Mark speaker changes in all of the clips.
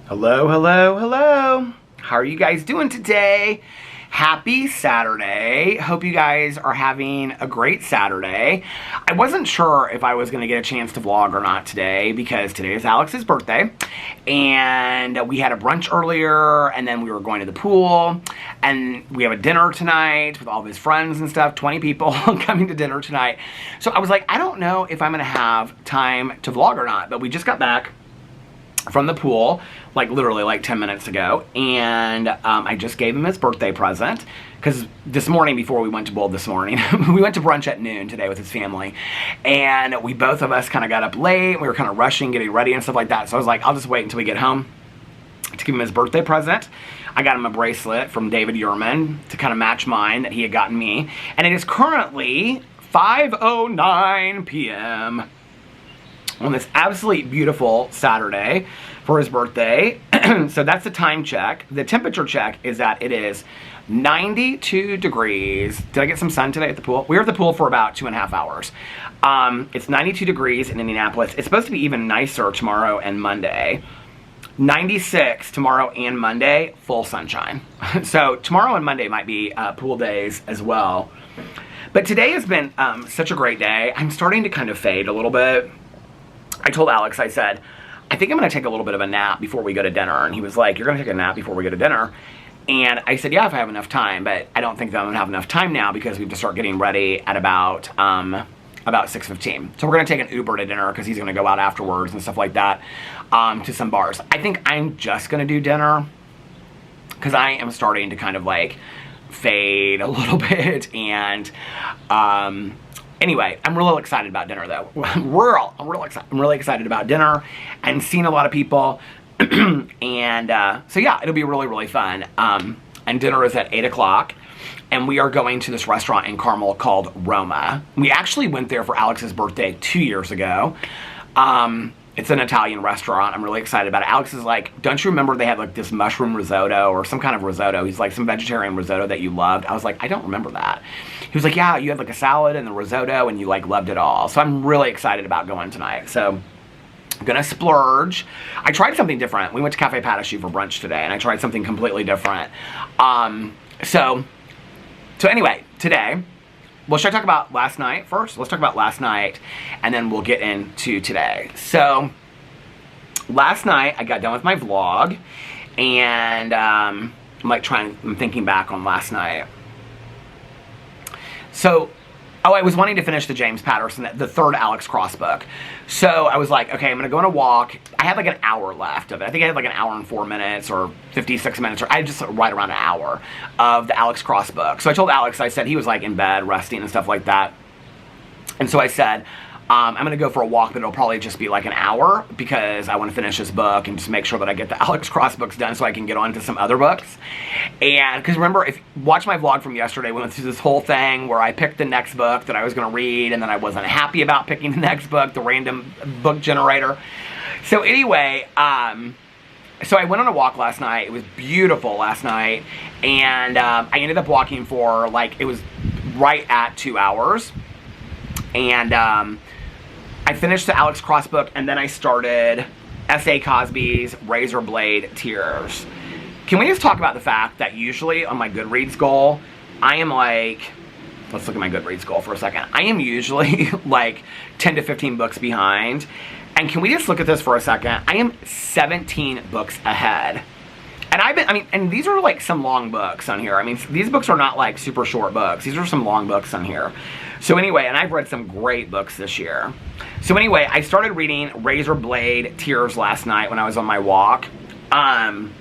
Speaker 1: Hello, hello, hello. How are you guys doing today? Happy Saturday. Hope you guys are having a great Saturday. I wasn't sure if I was going to get a chance to vlog or not today because today is Alex's birthday. And we had a brunch earlier and then we were going to the pool. And we have a dinner tonight with all of his friends and stuff. 20 people coming to dinner tonight. So I was like, I don't know if I'm going to have time to vlog or not. But we just got back from the pool, like literally like 10 minutes ago, and I just gave him his birthday present, because this morning before we went to bowl this morning, we went to brunch at noon today with his family, and we both of us kind of got up late, we were kind of rushing, getting ready and stuff like that, so I was like, I'll just wait until we get home to give him his birthday present. I got him a bracelet from David Yurman to kind of match mine that he had gotten me, and it is currently 5:09 p.m. on this absolutely beautiful Saturday for his birthday. So that's the time check. The temperature check is that it is 92 degrees. Did I get some sun today at the pool? We were at the pool for about 2.5 hours. It's 92 degrees in Indianapolis. It's supposed to be even nicer tomorrow and Monday. 96 tomorrow and Monday, full sunshine. So tomorrow and Monday might be pool days as well. But today has been such a great day. I'm starting to kind of fade a little bit. I told Alex, I said, I think I'm going to take a little bit of a nap before we go to dinner. And he was like, you're going to take a nap before we go to dinner? And I said, yeah, if I have enough time. But I don't think that I'm going to have enough time now because we have to start getting ready at about 6:15. So we're going to take an Uber to dinner because he's going to go out afterwards and stuff like that to some bars. I think I'm just going to do dinner because I am starting to kind of like fade a little bit. And anyway, I'm really excited about dinner though. I'm really excited about dinner and seeing a lot of people. And so yeah, it'll be really, really fun. And dinner is at 8 o'clock. And we are going to this restaurant in Carmel called Roma. We actually went there for Alex's birthday 2 years ago. It's an Italian restaurant. I'm really excited about it. Alex is like, don't you remember they had like this mushroom risotto or some kind of risotto? He's like, some vegetarian risotto that you loved. I was like, I don't remember that. He was like, yeah, you had like a salad and the risotto and you like loved it all. So I'm really excited about going tonight. So I'm gonna splurge. I tried something different. We went to Cafe Patachu for brunch today and I tried something completely different. So anyway, today, well, should I talk about last night first? Let's talk about last night, and then we'll get into today. So, last night, I got done with my vlog, and I'm thinking back on last night. So, I was wanting to finish the James Patterson, the third Alex Cross book. So I was like, okay, I'm gonna go on a walk. I had like an hour left of it. I think I had like an hour and 4 minutes or 56 minutes, or I just right around an hour of the Alex Cross book. So I told Alex, I said he was like in bed, resting and stuff like that. And so I said, I'm gonna go for a walk, but it'll probably just be like an hour because I want to finish this book and just make sure that I get the Alex Cross books done so I can get on to some other books. And because remember, if watch my vlog from yesterday, we went through this whole thing where I picked the next book that I was gonna read, and then I wasn't happy about picking the next book, the random book generator. So anyway, so I went on a walk last night. It was beautiful last night, and I ended up walking for like, it was right at 2 hours. And I finished the Alex Cross book, and then I started S.A. Cosby's Razor Blade Tears. Can we just talk about the fact that usually on my Goodreads goal, I am like, let's look at my Goodreads goal for a second. I am usually like 10 to 15 books behind. And can we just look at this for a second? I am 17 books ahead. And and these are like some long books on here. I mean, these books are not like super short books. These are some long books on here. So anyway, and I've read some great books this year. So anyway, I started reading Razor Blade Tears last night when I was on my walk. And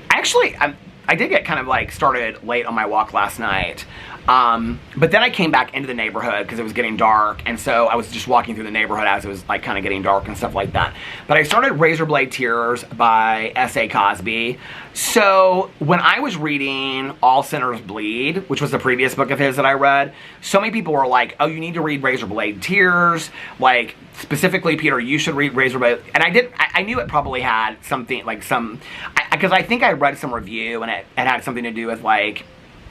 Speaker 1: actually, I did get kind of like started late on my walk last night. But then I came back into the neighborhood because it was getting dark, and so I was just walking through the neighborhood as it was like kind of getting dark and stuff like that. But I started Razor Blade Tears by S.A. Cosby. So when I was reading All Sinners Bleed, which was the previous book of his that I read, so many people were like, oh, you need to read Razor Blade Tears, like specifically, Peter, you should read Razor Blade. And I knew it probably had something like because I think I read some review and it had something to do with like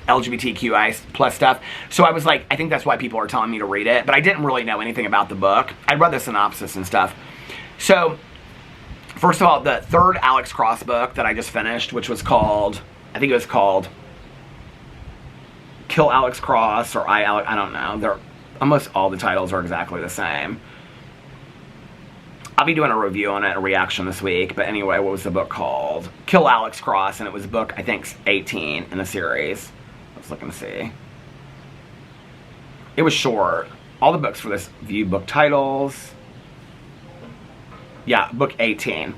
Speaker 1: LGBTQI plus stuff. So I was like, I think that's why people are telling me to read it. But I didn't really know anything about the book. I read the synopsis and stuff. So First of all, the third Alex Cross book that I just finished, which was called, I think it was called Kill Alex Cross, or I don't know. They're almost all the titles are exactly the same. I'll be doing a review on it, a reaction this week. But anyway, what was the book called? Kill Alex Cross, and it was book, I think, 18 in the series. I was looking to see. It was short. All the books for this view book titles. Yeah, book 18.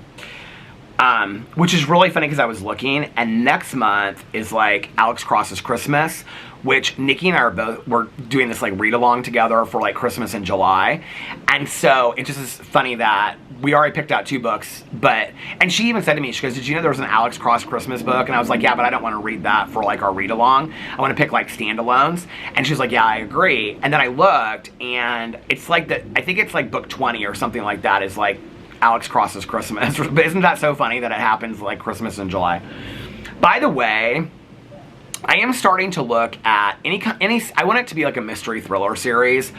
Speaker 1: Which is really funny because I was looking, and next month is like Alex Cross's Christmas, which Nikki and I we're doing this like read along together for like Christmas in July. And so it just is funny that we already picked out 2 books, and she even said to me, she goes, did you know there was an Alex Cross Christmas book? And I was like, yeah, but I don't want to read that for like our read along. I want to pick like standalones. And she was like, yeah, I agree. And then I looked, and it's like I think it's like book 20 or something like that is like Alex Cross's Christmas. But isn't that so funny that it happens like Christmas in July? By the way, I am starting to look at any. I want it to be like a mystery thriller series.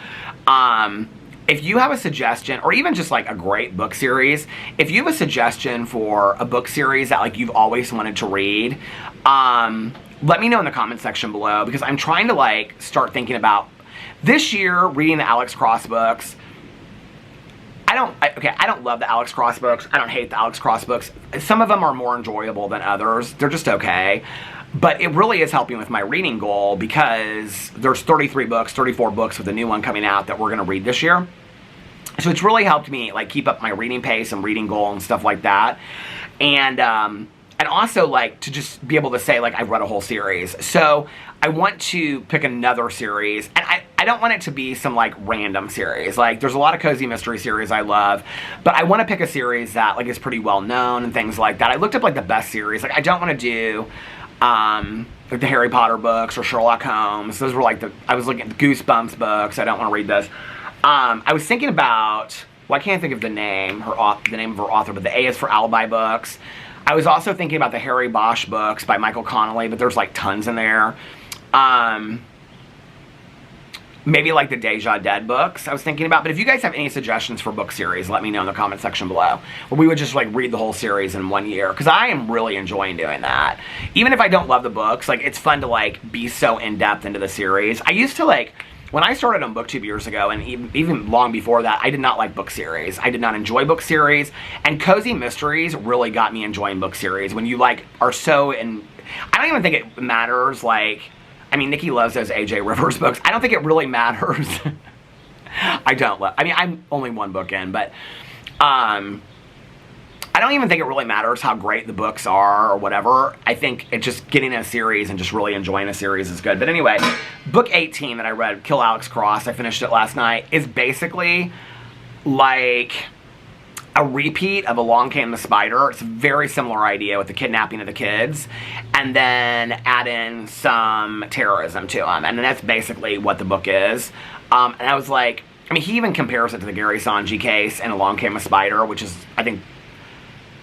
Speaker 1: If you have a suggestion, or even just like a great book series, if you have a suggestion for a book series that like you've always wanted to read, let me know in the comment section below, because I'm trying to like start thinking about this year reading the Alex Cross books. I don't love the Alex Cross books. I don't hate the Alex Cross books. Some of them are more enjoyable than others. They're just okay. But it really is helping with my reading goal, because there's 33 books, 34 books with a new one coming out that we're going to read this year. So it's really helped me like keep up my reading pace and reading goal and stuff like that. And also like to just be able to say like I've read a whole series. So I want to pick another series, and I don't want it to be some like random series. Like there's a lot of cozy mystery series I love, but I want to pick a series that like is pretty well known and things like that. I looked up like the best series. Like I don't want to do like the Harry Potter books or Sherlock Holmes. Those were like I was looking at the Goosebumps books. I don't want to read those. I was thinking about, well, I can't think of the name of her author, but the A is for Alibi books. I was also thinking about the Harry Bosch books by Michael Connelly, but there's like tons in there. Maybe like the Deja Dead books I was thinking about. But if you guys have any suggestions for book series, let me know in the comment section below. Or we would just like read the whole series in one year, because I am really enjoying doing that. Even if I don't love the books, like it's fun to like be so in-depth into the series. I used to like, when I started on BookTube years ago, and even long before that, I did not like book series. I did not enjoy book series. And cozy mysteries really got me enjoying book series. When you like are so in, I don't even think it matters like, I mean, Nikki loves those A.J. Rivers books. I don't think it really matters. I don't love, I mean, I'm only one book in, but I don't even think it really matters how great the books are or whatever. I think it's just getting a series and just really enjoying a series is good. But anyway, book 18 that I read, Kill Alex Cross, I finished it last night, is basically like a repeat of Along Came the Spider. It's a very similar idea with the kidnapping of the kids, and then add in some terrorism to them. And then that's basically what the book is. And I was like, I mean, he even compares it to the Gary Sanji case and Along Came a Spider, which is, I think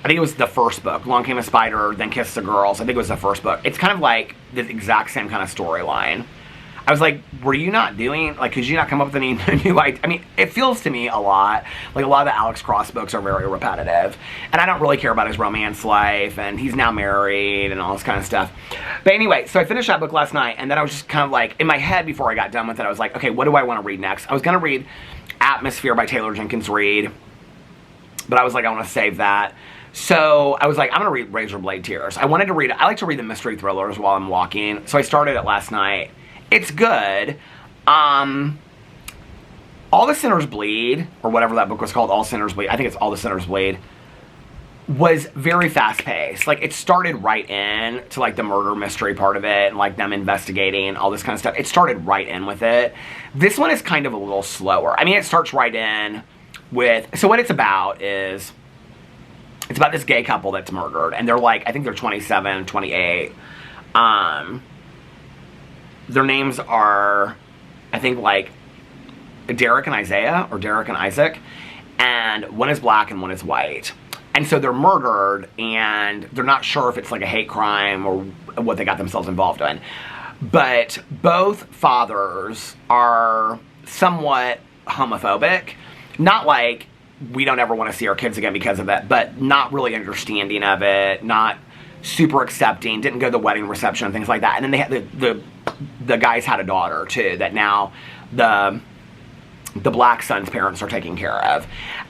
Speaker 1: it was the first book. Along Came a Spider, then Kiss the Girls. I think it was the first book. It's kind of like the exact same kind of storyline. I was like, were you not doing, like, could you not come up with any new idea? I mean, it feels to me a lot like a lot of the Alex Cross books are very repetitive. And I don't really care about his romance life, and he's now married and all this kind of stuff. But anyway, so I finished that book last night, and then I was just kind of like, in my head before I got done with it, I was like, okay, what do I want to read next? I was going to read Atmosphere by Taylor Jenkins Reid, but I was like, I want to save that. So I was like, I'm going to read Razor Blade Tears. I like to read the mystery thrillers while I'm walking, so I started it last night. It's good. All the Sinners Bleed, or whatever that book was called, All Sinners Bleed, I think it's All the Sinners Bleed, was very fast-paced. Like, it started right in to, like, the murder mystery part of it, and, like, them investigating, all this kind of stuff. It started right in with it. This one is kind of a little slower. I mean, it starts right in with, so what it's about is, it's about this gay couple that's murdered, and they're, like, I think they're 27, 28, their names are, I think, like, Derek and Isaiah, or Derek and Isaac, and one is black and one is white. And so they're murdered, and they're not sure if it's, like, a hate crime or what they got themselves involved in. But both fathers are somewhat homophobic. Not like we don't ever want to see our kids again because of it, but not really understanding of it, not super accepting, didn't go to the wedding reception and things like that. And then they had the guys had a daughter too that now the black son's parents are taking care of.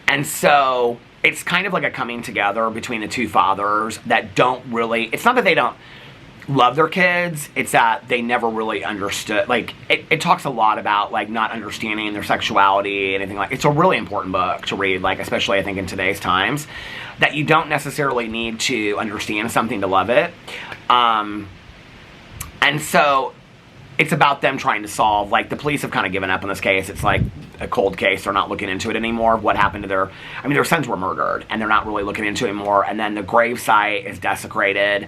Speaker 1: And so it's kind of like a coming together between the two fathers that don't really, it's not that they don't love their kids, it's that they never really understood. Like, it talks a lot about, like, not understanding their sexuality, anything like. It's a really important book to read, like, especially I think in today's times, that you don't necessarily need to understand something to love it. And so it's about them trying to solve, like, the police have kind of given up on this case. It's like a cold case. They're not looking into it anymore. What happened to their sons were murdered, and they're not really looking into it anymore. And then the gravesite is desecrated.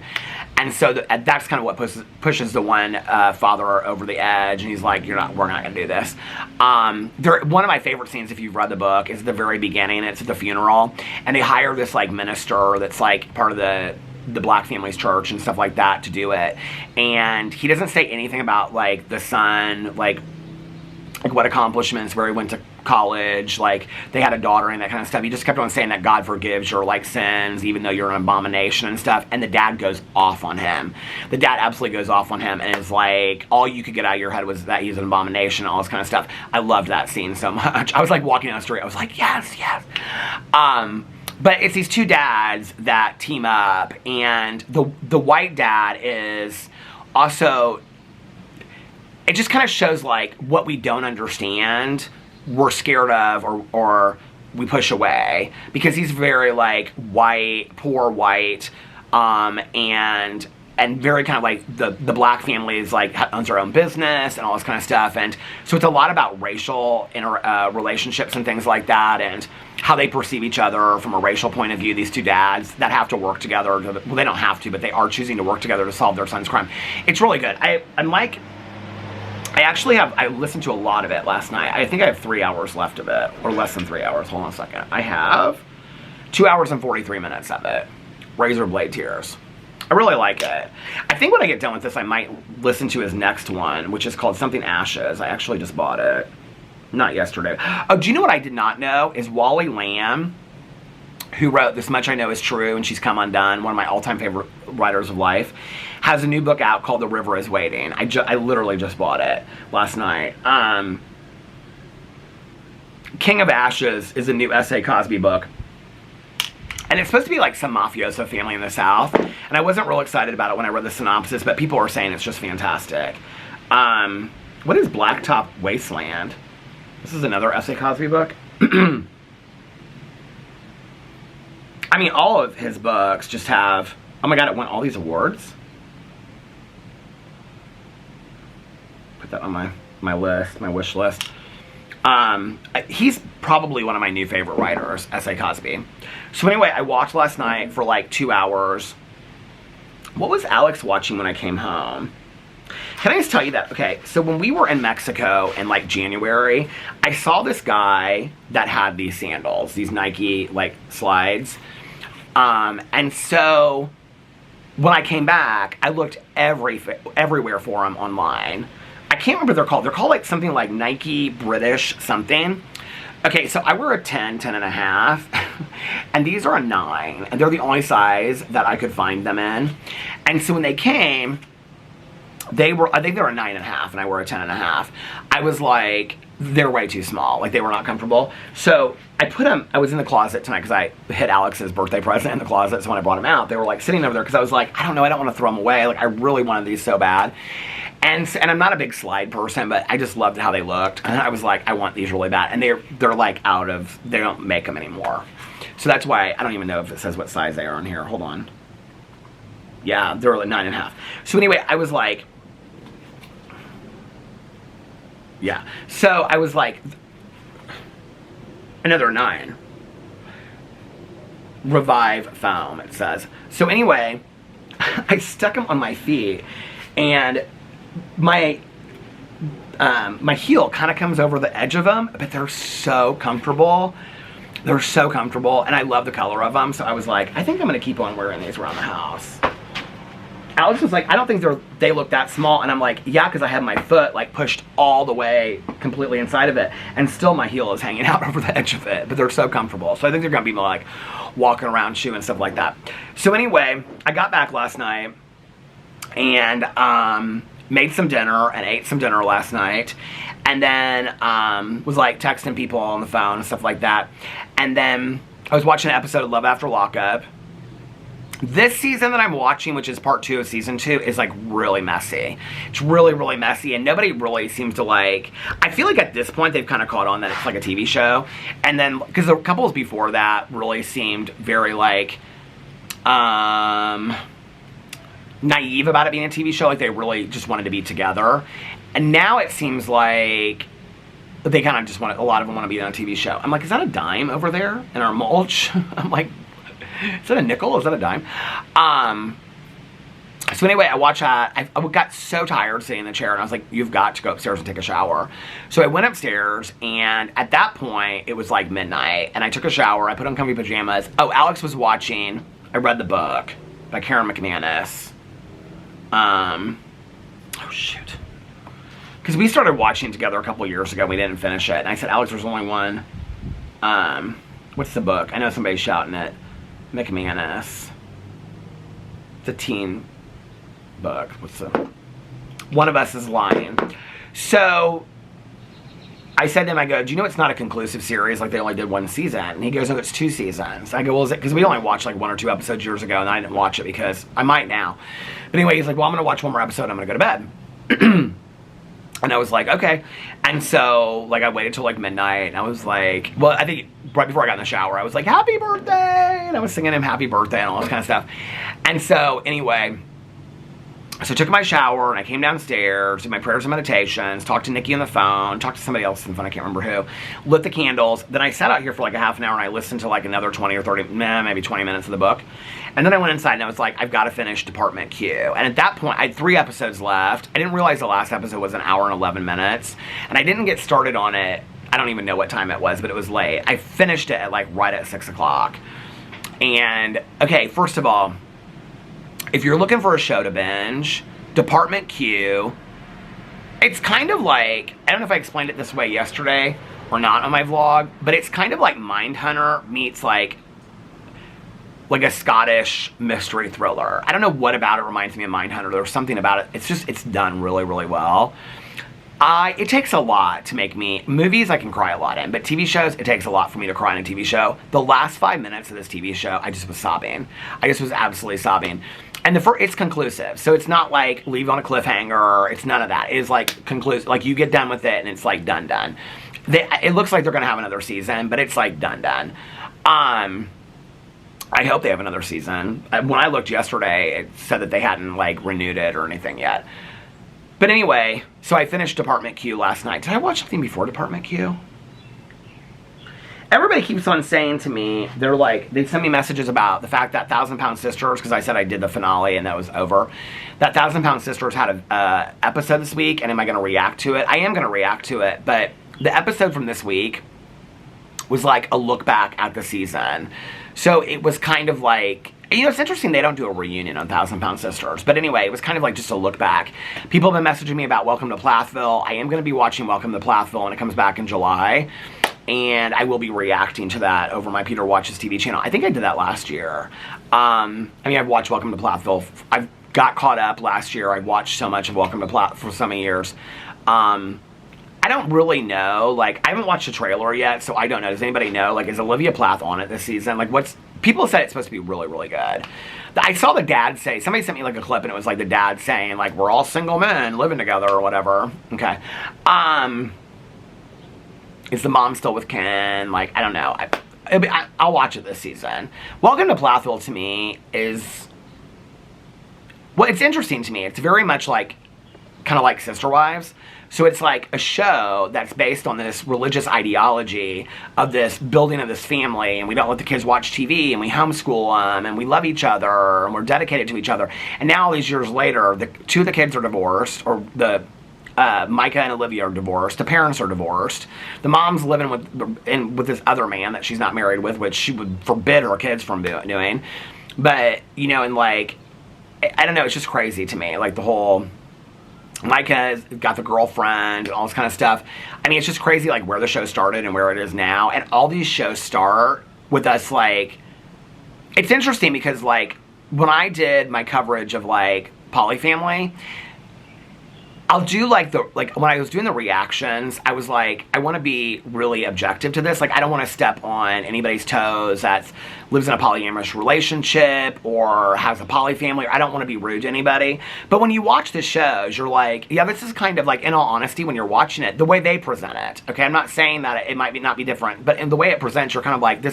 Speaker 1: And so that's kind of what pushes the one father over the edge. And he's like, we're not going to do this. One of my favorite scenes, if you've read the book, is the very beginning. It's at the funeral. And they hire this, like, minister that's, like, part of the black family's church and stuff like that to do it. And he doesn't say anything about, like, the son, like what accomplishments, where he went to college, like they had a daughter and that kind of stuff. He just kept on saying that God forgives your, like, sins even though you're an abomination and stuff. And the dad goes off on him. The dad absolutely goes off on him and is like, all you could get out of your head was that he's an abomination and all this kind of stuff. I loved that scene so much. I was like walking down the street, I was like, yes. But it's these two dads that team up, and the white dad is also, it just kind of shows, like, what we don't understand, we're scared of, or we push away, because he's very, like, white, poor white, and very kind of like the black family is, like, owns their own business and all this kind of stuff. And so it's a lot about racial relationships and things like that, and how they perceive each other from a racial point of view, these two dads that have to work together. Well, they don't have to, but they are choosing to work together to solve their son's crime. It's really good. I listened to a lot of it last night. I think I have 3 hours left of it, or less than 3 hours. Hold on a second. I have 2 hours and 43 minutes of it. Razor Blade Tears. I really like it. I think when I get done with this, I might listen to his next one, which is called Something Ashes. I actually just bought it. Not yesterday. Oh, do you know what I did not know? Is Wally Lamb, who wrote This Much I Know Is True and She's Come Undone, one of my all-time favorite writers of life, has a new book out called The River Is Waiting. I literally just bought it last night. King of Ashes is a new S.A. Cosby book. And it's supposed to be like some mafioso family in the South. And I wasn't real excited about it when I read the synopsis, but people are saying it's just fantastic. What is Blacktop Wasteland? This is another S.A. Cosby book. I mean, all of his books just have... Oh my god, it won all these awards? Put that on my list, my wish list. He's probably one of my new favorite writers, S.A. Cosby. So anyway, I walked last night for like 2 hours. What was Alex watching when I came home? Can I just tell you that? Okay, so when we were in Mexico in, like, January, I saw this guy that had these sandals, these Nike, like, slides. And so when I came back, I looked everywhere for them online. I can't remember what they're called. They're called, like, something like Nike British something. Okay, so I wear a 10 and a half, and these are a 9, and they're the only size that I could find them in. And so when they came... I think they were a 9 and a half, and I wore a 10 and a half. I was like, they're way too small. Like, they were not comfortable. So I put them, I was in the closet tonight because I hid Alex's birthday present in the closet. So when I brought them out, they were, like, sitting over there because I was like, I don't know, I don't want to throw them away. Like, I really wanted these so bad. And I'm not a big slide person, but I just loved how they looked. And I was like, I want these really bad. And they're like they don't make them anymore. So that's why, I don't even know if it says what size they are on here. Hold on. Yeah, they're like 9 and a half. So anyway, I was like, yeah. So I was like, another 9. Revive foam, it says. So anyway, I stuck them on my feet, and my heel kind of comes over the edge of them, but they're so comfortable. They're so comfortable, and I love the color of them. So I was like, I think I'm going to keep on wearing these around the house. Alex was like, I don't think they look that small. And I'm like, yeah, because I have my foot like pushed all the way completely inside of it. And still my heel is hanging out over the edge of it. But they're so comfortable. So I think they're going to be more like walking around, shoe and stuff like that. So anyway, I got back last night and made some dinner and ate some dinner last night. And then was like texting people on the phone and stuff like that. And then I was watching an episode of Love After Lockup. This season that I'm watching, which is part 2 of season 2, is like really messy. It's really, really messy, and nobody really seems to like... I feel like at this point they've kind of caught on that it's like a TV show. And then, because the couples before that really seemed very like... naive about it being a TV show. Like they really just wanted to be together. And now it seems like they kind of just want... A lot of them want to be on a TV show. I'm like, is that a dime over there in our mulch? I'm like... Is that a nickel? Is that a dime? So anyway, I watched that. I got so tired sitting in the chair, and I was like, you've got to go upstairs and take a shower. So I went upstairs, and at that point, it was like midnight, and I took a shower. I put on comfy pajamas. Oh, Alex was watching. I read the book by Karen McManus. Oh, shoot. Because we started watching together a couple years ago. We didn't finish it. And I said, Alex, there's only one. What's the book? I know somebody's shouting it. McManus. It's a teen book. What's the... One of Us is Lying. So, I said to him, I go, do you know it's not a conclusive series? Like, they only did 1 season. And he goes, no, it's 2 seasons. I go, well, is it... Because we only watched, like, 1 or 2 episodes years ago, and I didn't watch it because... I might now. But anyway, he's like, well, I'm going to watch 1 more episode, and I'm going to go to bed. And I was like, okay. And so, like, I waited till, like, midnight. And I was like, well, I think right before I got in the shower, I was like, happy birthday. And I was singing him happy birthday and all this kind of stuff. And so, anyway, so I took my shower and I came downstairs, did my prayers and meditations, talked to Nikki on the phone, talked to somebody else on the phone, I can't remember who, lit the candles. Then I sat out here for like a half an hour and I listened to like another 20 or 30, maybe 20 minutes of the book. And then I went inside and I was like, I've got to finish Department Q. And at that point, I had 3 episodes left. I didn't realize the last episode was 1 hour and 11 minutes. And I didn't get started on it. I don't even know what time it was, but it was late. I finished it at like right at 6 o'clock. And, okay, first of all, if you're looking for a show to binge, Department Q, it's kind of like, I don't know if I explained it this way yesterday or not on my vlog, but it's kind of like Mindhunter meets like a Scottish mystery thriller. I don't know what about it reminds me of Mindhunter. There's something about it. It's just, it's done really, really well. It takes a lot to make me... Movies I can cry a lot in, but TV shows, it takes a lot for me to cry in a TV show. The last 5 minutes of this TV show, I just was sobbing. I just was absolutely sobbing. And it's conclusive. So it's not like leave on a cliffhanger. It's none of that. It is like conclusive. Like you get done with it and it's like done. It looks like they're going to have another season, but it's like done. I hope they have another season. When I looked yesterday, it said that they hadn't like renewed it or anything yet. But anyway, so I finished Department Q last night. Did I watch something before Department Q? Everybody keeps on saying to me, they're like, they send me messages about the fact that 1,000 Pound Sisters, because I said I did the finale and that was over, that 1,000 Pound Sisters had an episode this week, and am I going to react to it? I am going to react to it, but the episode from this week was like a look back at the season. So it was kind of like, you know, it's interesting they don't do a reunion on 1,000 Pound Sisters. But anyway, it was kind of like just a look back. People have been messaging me about Welcome to Plathville. I am going to be watching Welcome to Plathville, and it comes back in July. And I will be reacting to that over my Peter Watches TV channel. I think I did that last year. I mean, I've watched Welcome to Plathville. I got caught up last year. I watched so much of Welcome to Plathville for so many years. I don't really know. Like, I haven't watched the trailer yet, so I don't know. Does anybody know? Like, is Olivia Plath on it this season? Like, people said it's supposed to be really, really good. I saw the dad say, somebody sent me like a clip, and it was like the dad saying, like, we're all single men living together or whatever. Okay. Is the mom still with Ken? Like, I don't know. I'll watch it this season. Welcome to Plathville to me is... Well, it's interesting to me. It's very much like, kind of like Sister Wives. So it's like a show that's based on this religious ideology of this building of this family, and we don't let the kids watch TV, and we homeschool them, and we love each other, and we're dedicated to each other. And now all these years later, two of the kids are divorced, or Micah and Olivia are divorced. The parents are divorced. The mom's living with this other man that she's not married with, which she would forbid her kids from doing. But, you know, and like, I don't know, it's just crazy to me. Like the whole, Micah's got the girlfriend and all this kind of stuff. I mean, it's just crazy like where the show started and where it is now. And all these shows start with us like, it's interesting because like when I did my coverage of like Polyfamily, I'll do like when I was doing the reactions, I was like, I want to be really objective to this. Like, I don't want to step on anybody's toes that lives in a polyamorous relationship or has a polyfamily. I don't want to be rude to anybody. But when you watch the shows, you're like, yeah, this is kind of like, in all honesty, when you're watching it, the way they present it. Okay, I'm not saying that it might not be different, but in the way it presents, you're kind of like,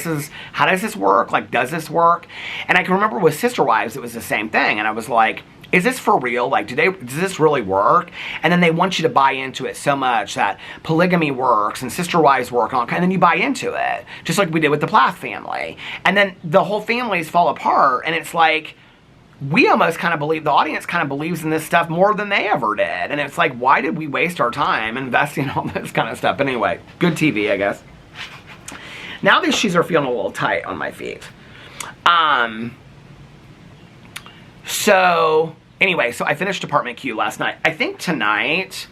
Speaker 1: how does this work? Like, does this work? And I can remember with Sister Wives, it was the same thing. And I was like, is this for real? Like, does this really work? And then they want you to buy into it so much that polygamy works and sister wives work, and then you buy into it, just like we did with the Plath family. And then the whole families fall apart, and it's like, we almost kind of believe, the audience kind of believes in this stuff more than they ever did. And it's like, why did we waste our time investing in all this kind of stuff? But anyway, good TV, I guess. Now these shoes are feeling a little tight on my feet. So anyway, so I finished Department Q last night. I think tonight,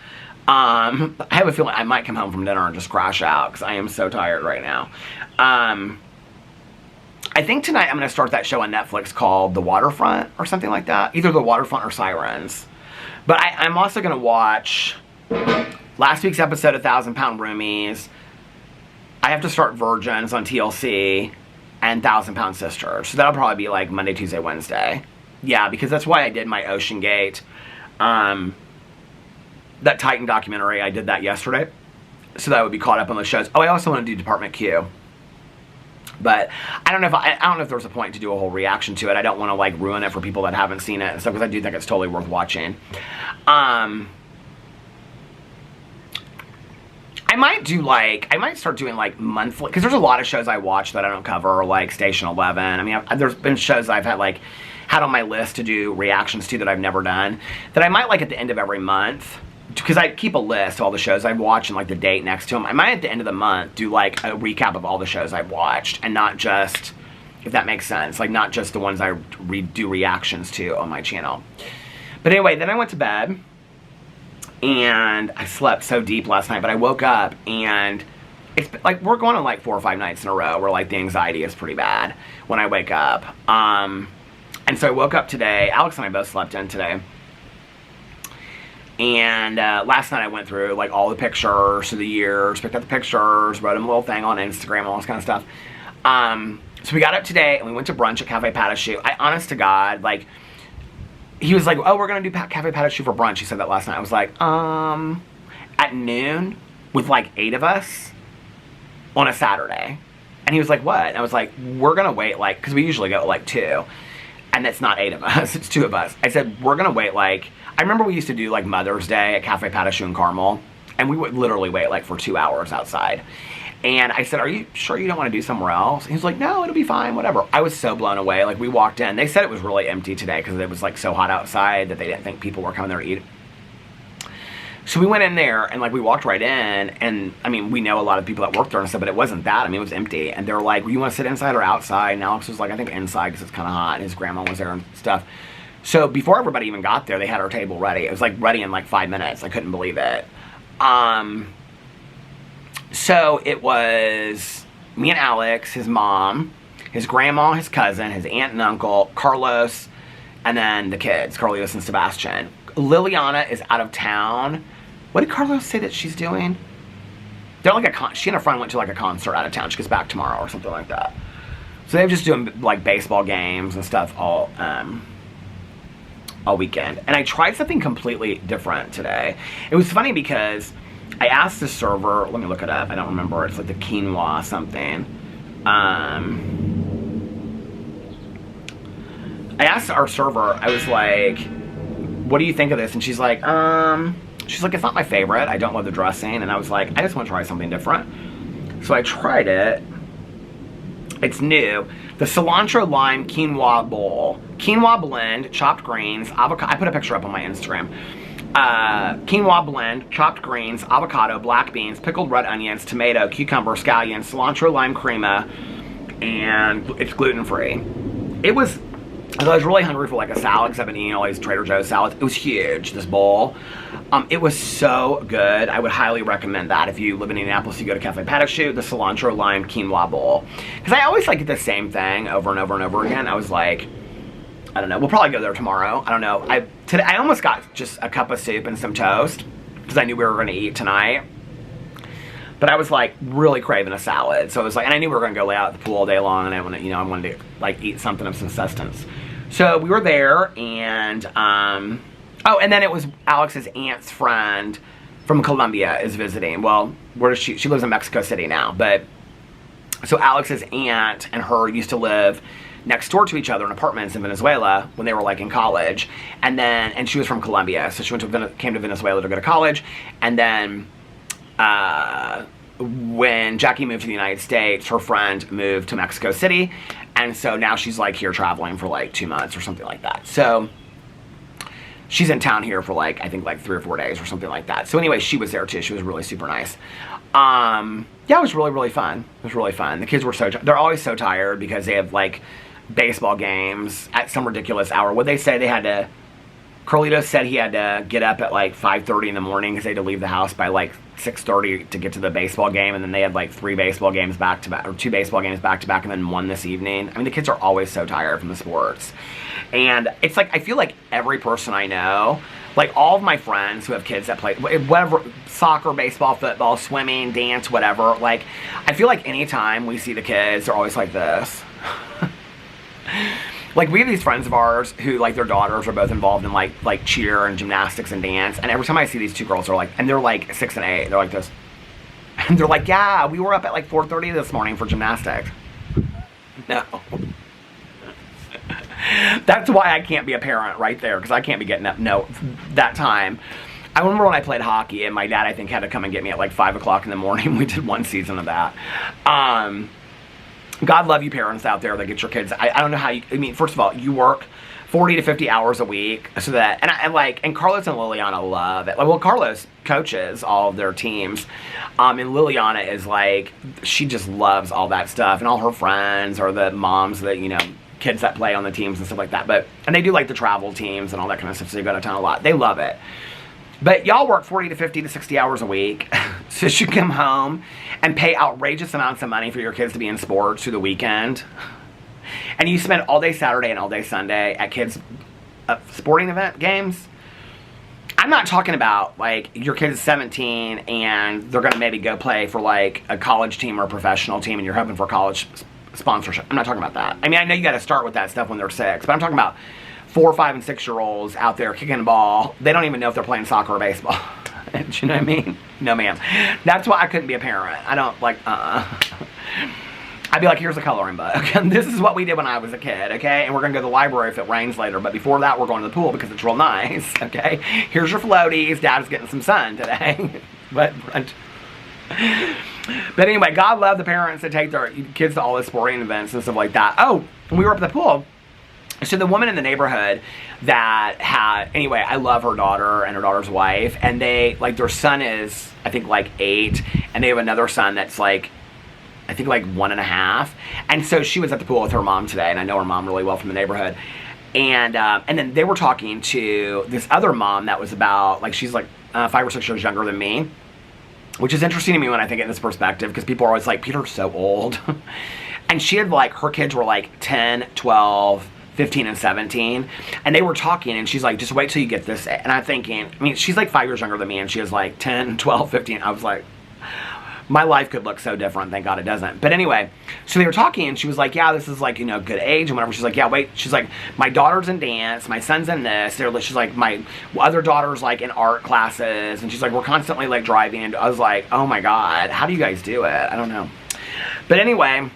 Speaker 1: I have a feeling I might come home from dinner and just crash out because I am so tired right now. I think tonight I'm going to start that show on Netflix called The Waterfront or something like that. Either The Waterfront or Sirens. But I'm also going to watch last week's episode of 1,000-Pound Roomies. I have to start Virgins on TLC and 1,000-Pound Sisters. So that'll probably be like Monday, Tuesday, Wednesday. Yeah, because that's why I did my Ocean Gate, that Titan documentary. I did that yesterday, so that I would be caught up on those shows. Oh, I also want to do Department Q, but I don't know if I don't know if there's a point to do a whole reaction to it. I don't want to like ruin it for people that haven't seen it and stuff, because I do think it's totally worth watching. I might start doing like monthly, because there's a lot of shows I watch that I don't cover, like Station 11. I mean, there's been shows I've had on my list to do reactions to that I've never done, that I might like at the end of every month, because I keep a list of all the shows I've watched and like the date next to them. I might at the end of the month do like a recap of all the shows I've watched, and not just, if that makes sense, like not just the ones I do reactions to on my channel. But anyway, then I went to bed, and I slept so deep last night, but I woke up and it's like, we're going on like 4 or 5 nights in a row where like the anxiety is pretty bad when I wake up. And so I woke up today. Alex and I both slept in today. And last night I went through like all the pictures of the years, picked up the pictures, wrote them a little thing on Instagram, all this kind of stuff. So we got up today and we went to brunch at Cafe Pat a Shoe. Honest to God, like, he was like, oh, we're going to do Cafe Pat a Shoe for brunch. He said that last night. I was like, at noon with like 8 of us on a Saturday. And he was like, what? And I was like, we're going to wait like, because we usually go at like 2. And it's not 8 of us, it's 2 of us. I said, we're going to wait like, I remember we used to do like Mother's Day at Cafe Pat a Shoe in Carmel. And we would literally wait like for 2 hours outside. And I said, are you sure you don't want to do somewhere else? He was like, no, it'll be fine, whatever. I was so blown away. Like, we walked in. They said it was really empty today because it was, like, so hot outside that they didn't think people were coming there to eat. So we went in there, and, like, we walked right in. And, I mean, we know a lot of people that work there and stuff, but it wasn't that. I mean, it was empty. And they were like, well, you want to sit inside or outside? And Alex was like, I think inside because it's kind of hot. And his grandma was there and stuff. So before everybody even got there, they had our table ready. It was, like, ready in, like, 5 minutes. I couldn't believe it. So it was me and Alex, his mom, his grandma, his cousin, his aunt and uncle, Carlos, and then the kids, Carlos and Sebastian. Liliana is out of town. What did Carlos say that she's doing? They're like she and a friend went to like a concert out of town. She gets back tomorrow or something like that. So they're just doing like baseball games and stuff all weekend. And I tried something completely different today. It was funny because I asked the server, let me look it up, I don't remember, it's like the quinoa something. I asked our server, I was like, what do you think of this? And she's like, it's not my favorite, I don't love the dressing. And I was like, I just want to try something different. So I tried it. It's new. The cilantro lime quinoa bowl. Quinoa blend, chopped greens, avocado. I put a picture up on my Instagram. Quinoa blend, chopped greens, avocado, black beans, pickled red onions, tomato, cucumber, scallions, cilantro, lime crema, and it's gluten-free. It was I was really hungry for like a salad because I've been eating all these Trader Joe's salads. It was huge, this bowl. It was so good. I would highly recommend that. If you live in Indianapolis, you go to Cafe Paddock Shoot, the cilantro lime quinoa bowl. Because I always like get the same thing over and over and over again. I was like, I don't know. We'll probably go there tomorrow. I don't know. Today I almost got just a cup of soup and some toast because I knew we were going to eat tonight. But I was like really craving a salad. So it was like, and I knew we were going to go lay out at the pool all day long, and I wanted, I wanted to like eat something of some sustenance. So we were there, and oh, and then it was Alex's aunt's friend from Colombia is visiting. Well, where does she lives in Mexico City now, but so Alex's aunt and her used to live next door to each other in apartments in Venezuela when they were like in college, and she was from Colombia, so she came to Venezuela to go to college, and then when Jackie moved to the United States, her friend moved to Mexico City, and so now she's like here traveling for like 2 months or something like that. So she's in town here for like, I think like 3 or 4 days or something like that. So anyway, she was there too. She was really super nice. Yeah, it was really, really fun. It was really fun. The kids were they're always so tired because they have like baseball games at some ridiculous hour. What they say they had to, Carlitos said he had to get up at like 5:30 in the morning because they had to leave the house by like 6:30 to get to the baseball game, and then they had like 3 baseball games back to back, or 2 baseball games back to back, and then 1 this evening. I mean, the kids are always so tired from the sports. And it's like, I feel like every person I know, like all of my friends who have kids that play whatever, soccer, baseball, football, swimming, dance, whatever, like I feel like anytime we see the kids, they're always like this. Like, we have these friends of ours who, like, their daughters are both involved in, like cheer and gymnastics and dance. And every time I see these 2 girls, they're like, and they're, like, 6 and 8. They're like this. And they're like, yeah, we were up at, like, 4:30 this morning for gymnastics. No. That's why I can't be a parent right there, because I can't be getting up, that time. I remember when I played hockey, and my dad, I think, had to come and get me at, like, 5 o'clock in the morning. We did 1 season of that. God love you parents out there that get your kids. I don't know how you, I mean, first of all, you work 40 to 50 hours a week so that, and Carlos and Liliana love it. Like, well, Carlos coaches all of their teams. And Liliana is like, she just loves all that stuff, and all her friends are the moms that, kids that play on the teams and stuff like that. And they do like the travel teams and all that kind of stuff, so they go to town a lot. They love it. But y'all work 40 to 50 to 60 hours a week, so you come home and pay outrageous amounts of money for your kids to be in sports through the weekend. And you spend all day Saturday and all day Sunday at kids' sporting event games. I'm not talking about, like, your kid's 17 and they're going to maybe go play for, like, a college team or a professional team and you're hoping for college sponsorship. I'm not talking about that. I mean, I know you got to start with that stuff when they're 6, but I'm talking about 4, 5, and 6-year-olds out there kicking the ball. They don't even know if they're playing soccer or baseball. Do you know what I mean? No, ma'am. That's why I couldn't be a parent. I don't, like, I'd be like, here's a coloring book. This is what we did when I was a kid, okay? And we're going to go to the library if it rains later. But before that, we're going to the pool because it's real nice, okay? Here's your floaties. Dad's getting some sun today. But anyway, God love the parents that take their kids to all the sporting events and stuff like that. Oh, when we were up at the pool, so the woman in the neighborhood that had, anyway, I love her daughter and her daughter's wife, and they, like, their son is, I think, like 8, and they have another son that's, like, I think, like 1.5, and so she was at the pool with her mom today, and I know her mom really well from the neighborhood, and then they were talking to this other mom that was about, like, she's, like, 5 or 6 years younger than me, which is interesting to me when I think in this perspective, because people are always like, Peter's so old, and she had, like, her kids were, like, 10, 12, 15 and 17, and they were talking, and she's like, just wait till you get this. And I'm thinking, I mean, she's like 5 years younger than me, and she is like 10, 12, 15. I was like, my life could look so different. Thank God it doesn't. But anyway, so they were talking, and she was like, yeah, this is like, good age and whatever. She's like, yeah, wait. She's like, my daughter's in dance, my son's in this. She's like, my other daughter's like in art classes, and she's like, we're constantly like driving. And I was like, oh my God, how do you guys do it? I don't know. But anyway,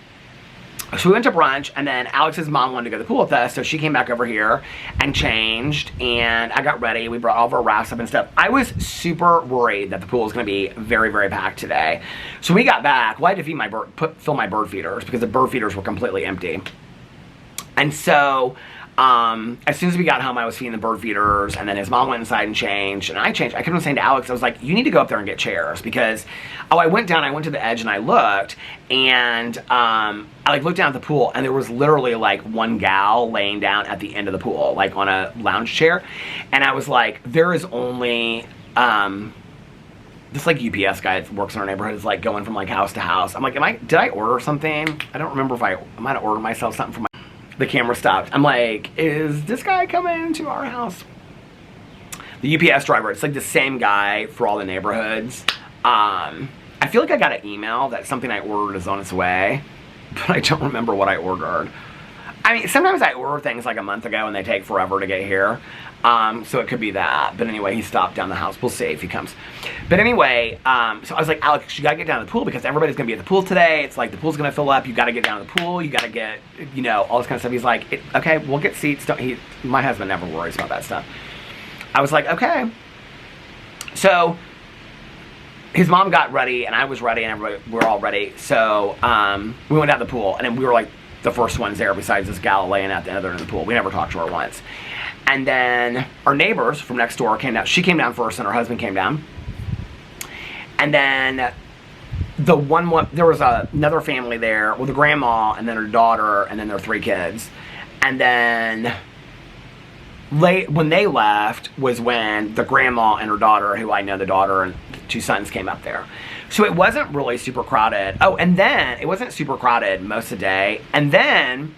Speaker 1: so we went to brunch, and then Alex's mom wanted to go to the pool with us, so she came back over here and changed, and I got ready. We brought all of our wraps up and stuff. I was super worried that the pool was going to be very, very packed today. So we got back. Well, I had to fill my bird feeders because the bird feeders were completely empty. And so As soon as we got home, I was feeding the bird feeders, and then his mom went inside and changed, and I changed. I kept on saying to Alex, I was like, you need to go up there and get chairs, because, I went to the edge and I looked, and I like looked down at the pool, and there was literally like one gal laying down at the end of the pool, like on a lounge chair, and I was like, there is only, this like UPS guy that works in our neighborhood is like going from like house to house. I'm like, did I order something? I don't remember if I might have ordered myself something for my, the camera stopped. I'm like, is this guy coming to our house? The UPS driver, it's like the same guy for all the neighborhoods. I feel like I got an email that something I ordered is on its way, but I don't remember what I ordered. I mean, sometimes I order things like a month ago and they take forever to get here. So it could be that. But anyway, he stopped down the house. We'll see if he comes. But anyway, so I was like, Alex, you gotta get down to the pool because everybody's gonna be at the pool today. It's like the pool's gonna fill up. You gotta get down to the pool. You gotta get, you know, all this kind of stuff. He's like, okay, we'll get seats. My husband never worries about that stuff. I was like, okay. So his mom got ready and I was ready and everybody, we were all ready. So we went down to the pool and then we were like the first ones there besides this gal laying at the other end of the pool. We never talked to her once. And then our neighbors from next door came down. She came down first and her husband came down. And then there was another family there with a grandma and then her daughter and then their 3 kids. And then when they left was when the grandma and her daughter, who I know the daughter and 2 sons, came up there. So it wasn't really super crowded. Oh, and then it wasn't super crowded most of the day. And then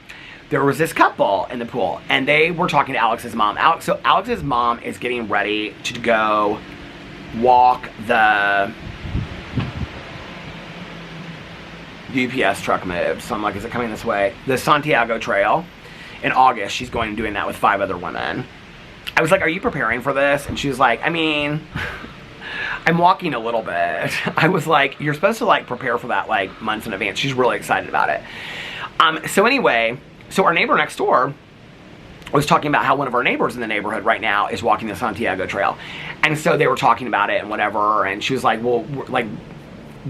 Speaker 1: there was this couple in the pool and they were talking to Alex's mom. So Alex's mom is getting ready to go walk the UPS truck move. So I'm like, is it coming this way? The Santiago Trail. In August, she's going and doing that with 5 other women. I was like, are you preparing for this? And she was like, I mean, I'm walking a little bit. I was like, you're supposed to like prepare for that like months in advance. She's really excited about it. So anyway, so our neighbor next door was talking about how one of our neighbors in the neighborhood right now is walking the Santiago Trail. And so they were talking about it and whatever. And she was like, well, like,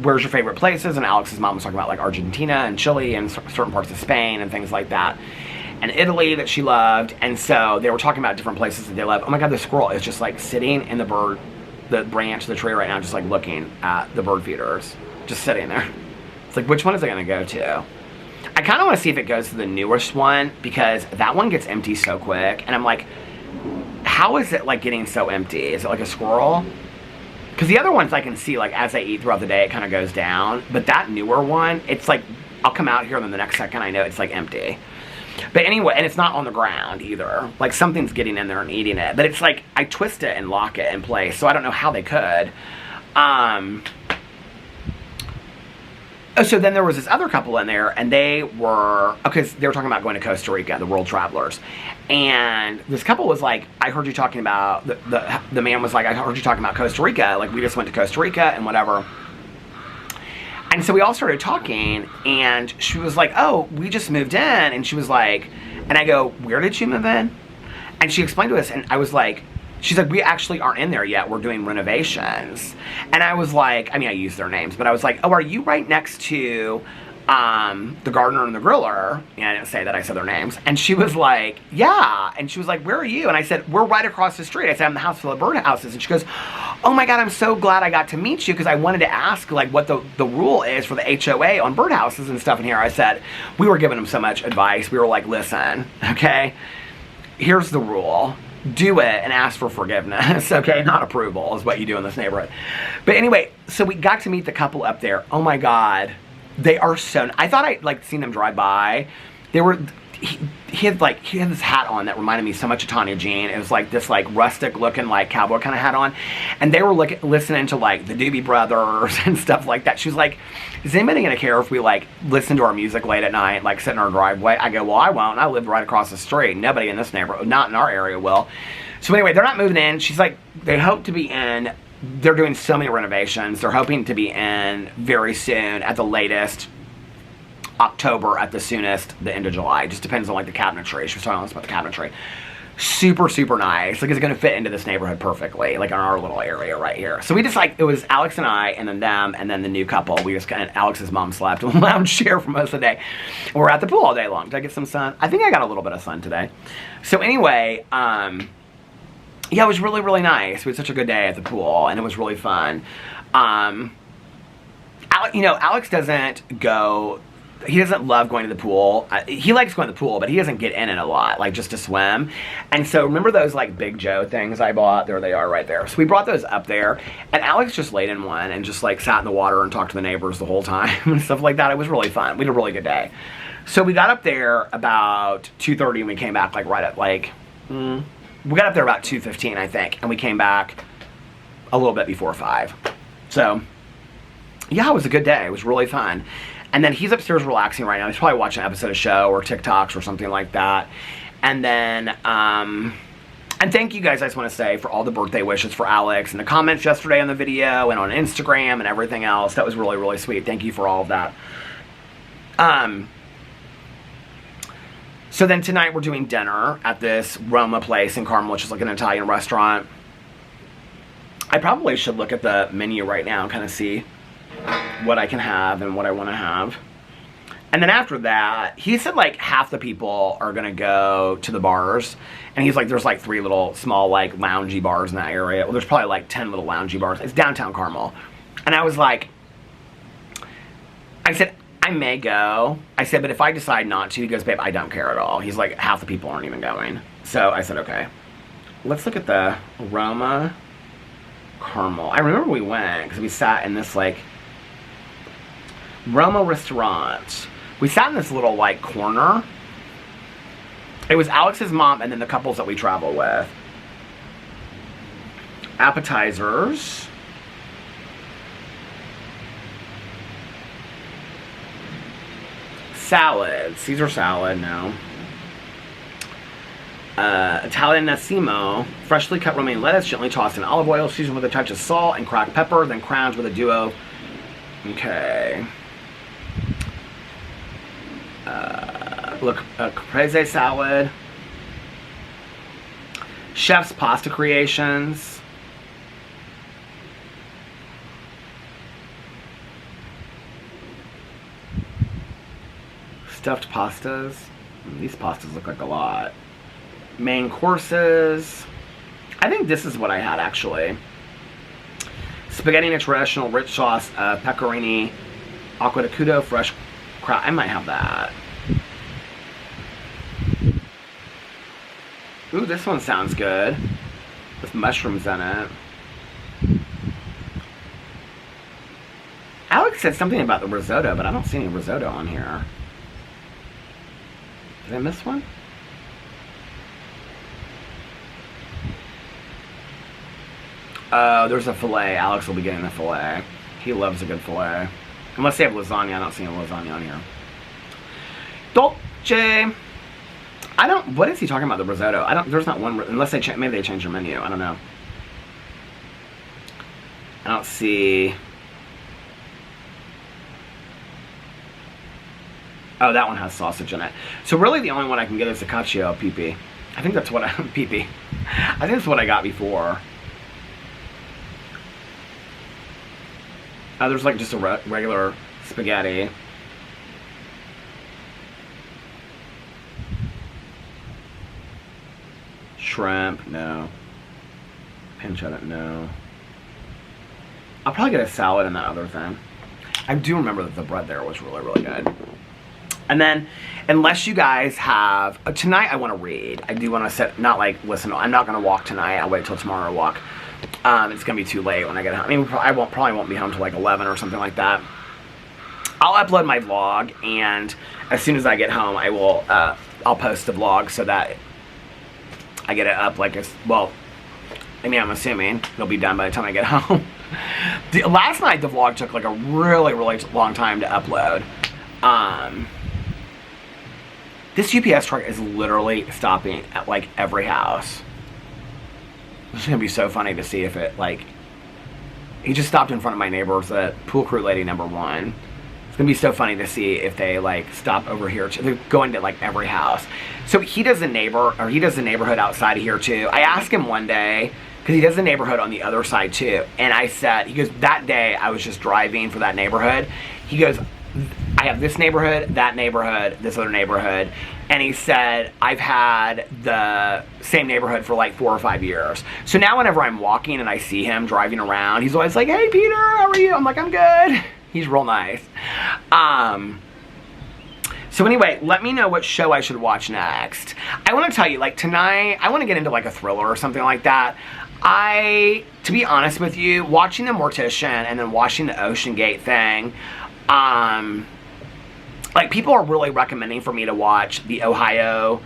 Speaker 1: where's your favorite places? And Alex's mom was talking about like Argentina and Chile and certain parts of Spain and things like that. And Italy that she loved. And so they were talking about different places that they love. Oh my God, the squirrel is just like sitting in the branch of the tree right now, just like looking at the bird feeders, just sitting there. It's like, which one is it gonna go to? I kind of want to see if it goes to the newest one because that one gets empty so quick. And I'm like, how is it like getting so empty? Is it like a squirrel? Because the other ones I can see like as they eat throughout the day, it kind of goes down. But that newer one, it's like, I'll come out here and then the next second I know it's like empty. But anyway, and it's not on the ground either. Like something's getting in there and eating it. But it's like, I twist it and lock it in place. So I don't know how they could. So then there was this other couple in there and they were talking about going to Costa Rica, the world travelers. And this couple was like, I heard you talking about, the man was like, I heard you talking about Costa Rica. Like we just went to Costa Rica and whatever. And so we all started talking and she was like, oh, we just moved in. And she was like, and I go, where did you move in? And she explained to us and I was like, she's like, we actually aren't in there yet. We're doing renovations. And I was like, I mean, I used their names, but I was like, oh, are you right next to the gardener and the griller? And I didn't say that, I said their names. And she was like, yeah. And she was like, where are you? And I said, we're right across the street. I said, I'm the house full of birdhouses. And she goes, oh my God, I'm so glad I got to meet you because I wanted to ask like what the rule is for the HOA on birdhouses and stuff in here. I said, we were giving them so much advice. We were like, listen, okay, here's the rule. Do it and ask for forgiveness, okay? Not approval is what you do in this neighborhood. But anyway, so we got to meet the couple up there. Oh my God. They are so, I thought I'd like seen them drive by. They were, he had this hat on that reminded me so much of Tanya Jean. It was like this like rustic looking like cowboy kind of hat on. And they were listening to like the Doobie Brothers and stuff like that. She was like, is anybody gonna care if we like listen to our music late at night, like sit in our driveway? I go, well, I won't. I live right across the street. Nobody in this neighborhood, not in our area will. So anyway, they're not moving in. She's like, they hope to be in. They're doing so many renovations. They're hoping to be in very soon, at the latest, October, at the soonest, the end of July. It just depends on like the cabinetry. She was telling us about the cabinetry. super, super nice. Like, it's gonna fit into this neighborhood perfectly, like in our little area right here. So we just like, it was Alex and I, and then them, and then the new couple. We just kind of, Alex's mom slept in the lounge chair for most of the day. We're at the pool all day long. Did I get some sun? I think I got a little bit of sun today. So anyway, yeah, it was really, really nice. We had such a good day at the pool, and it was really fun. You know, Alex doesn't go, he doesn't love going to the pool. He likes going to the pool, but he doesn't get in it a lot, like just to swim. And so remember those like Big Joe things I bought? There they are right there. So we brought those up there, and Alex just laid in one and just like sat in the water and talked to the neighbors the whole time and stuff like that. It was really fun. We had a really good day. So we got up there about 2:30 and we came back like right at like, we got up there about 2:15 I think, and we came back a little bit before 5. So yeah, it was a good day. It was really fun. And then he's upstairs relaxing right now. He's probably watching an episode of show or TikToks or something like that. And then, and thank you guys, I just want to say, for all the birthday wishes for Alex and the comments yesterday on the video and on Instagram and everything else. That was really, really sweet. Thank you for all of that. So then tonight we're doing dinner at this Roma place in Carmel, which is like an Italian restaurant. I probably should look at the menu right now and kind of see what I can have and what I want to have. And then after that, he said like half the people are gonna go to the bars, and he's like, there's like 3 little small like loungy bars in that area. Well, there's probably like 10 little loungy bars. It's downtown Carmel. And I was like, I said, I may go. I said, but if I decide not to, he goes, babe, I don't care at all. He's like, half the people aren't even going. So I said, okay. Let's look at the Roma Carmel. I remember we went because we sat in this like Roma restaurant. We sat in this little like corner. It was Alex's mom and then the couples that we travel with. Appetizers. Salad. Caesar salad, no. Italian Nassimo. Freshly cut romaine lettuce, gently tossed in olive oil, seasoned with a touch of salt and cracked pepper, then crowned with a duo. Okay. Look, a caprese salad. Chef's pasta creations. Stuffed pastas. These pastas look like a lot. Main courses. I think this is what I had actually. Spaghetti in a traditional rich sauce, pecorino, acqua di crudo, fresh crab. I might have that. Ooh, this one sounds good. With mushrooms in it. Alex said something about the risotto, but I don't see any risotto on here. Did I miss one? There's a filet. Alex will be getting the filet. He loves a good filet. Unless they have lasagna. I don't see any lasagna on here. Dolce. I don't... What is he talking about, the risotto? I don't... There's not one... Unless they... Maybe they changed their menu. I don't know. I don't see... Oh, that one has sausage in it. So really the only one I can get is the cacio e pepe. I think that's what I... Pepe. I think that's what I got before. There's like just a regular spaghetti. Shrimp, no. Pancetta, no. I'll probably get a salad and that other thing. I do remember that the bread there was really, really good. And then, unless you guys have... tonight I want to read. I do want to sit... Not like, listen, I'm not going to walk tonight. I'll wait till tomorrow to walk. It's going to be too late when I get home. I mean, I probably won't be home till like 11 or something like that. I'll upload my vlog, and as soon as I get home, I will, I'll post the vlog so that I get it up like it's, well, I mean, I'm assuming it'll be done by the time I get home. Last night, the vlog took like a really, really long time to upload. This UPS truck is literally stopping at like every house. It's going to be so funny to see if it, like... He just stopped in front of my neighbors at Pool Crew Lady number 1. It's gonna be so funny to see if they like stop over here. They're going to like every house. So he does the neighborhood outside of here too. I asked him one day, because he does the neighborhood on the other side too. And I said, he goes, that day I was just driving for that neighborhood. He goes, I have this neighborhood, that neighborhood, this other neighborhood. And he said, I've had the same neighborhood for like 4 or 5 years. So now whenever I'm walking and I see him driving around, he's always like, hey Peter, how are you? I'm like, I'm good. He's real nice. So anyway, let me know what show I should watch next. I want to tell you, like tonight, I want to get into like a thriller or something like that. To be honest with you, watching The Mortician and then watching the Ocean Gate thing, like people are really recommending for me to watch the Ohio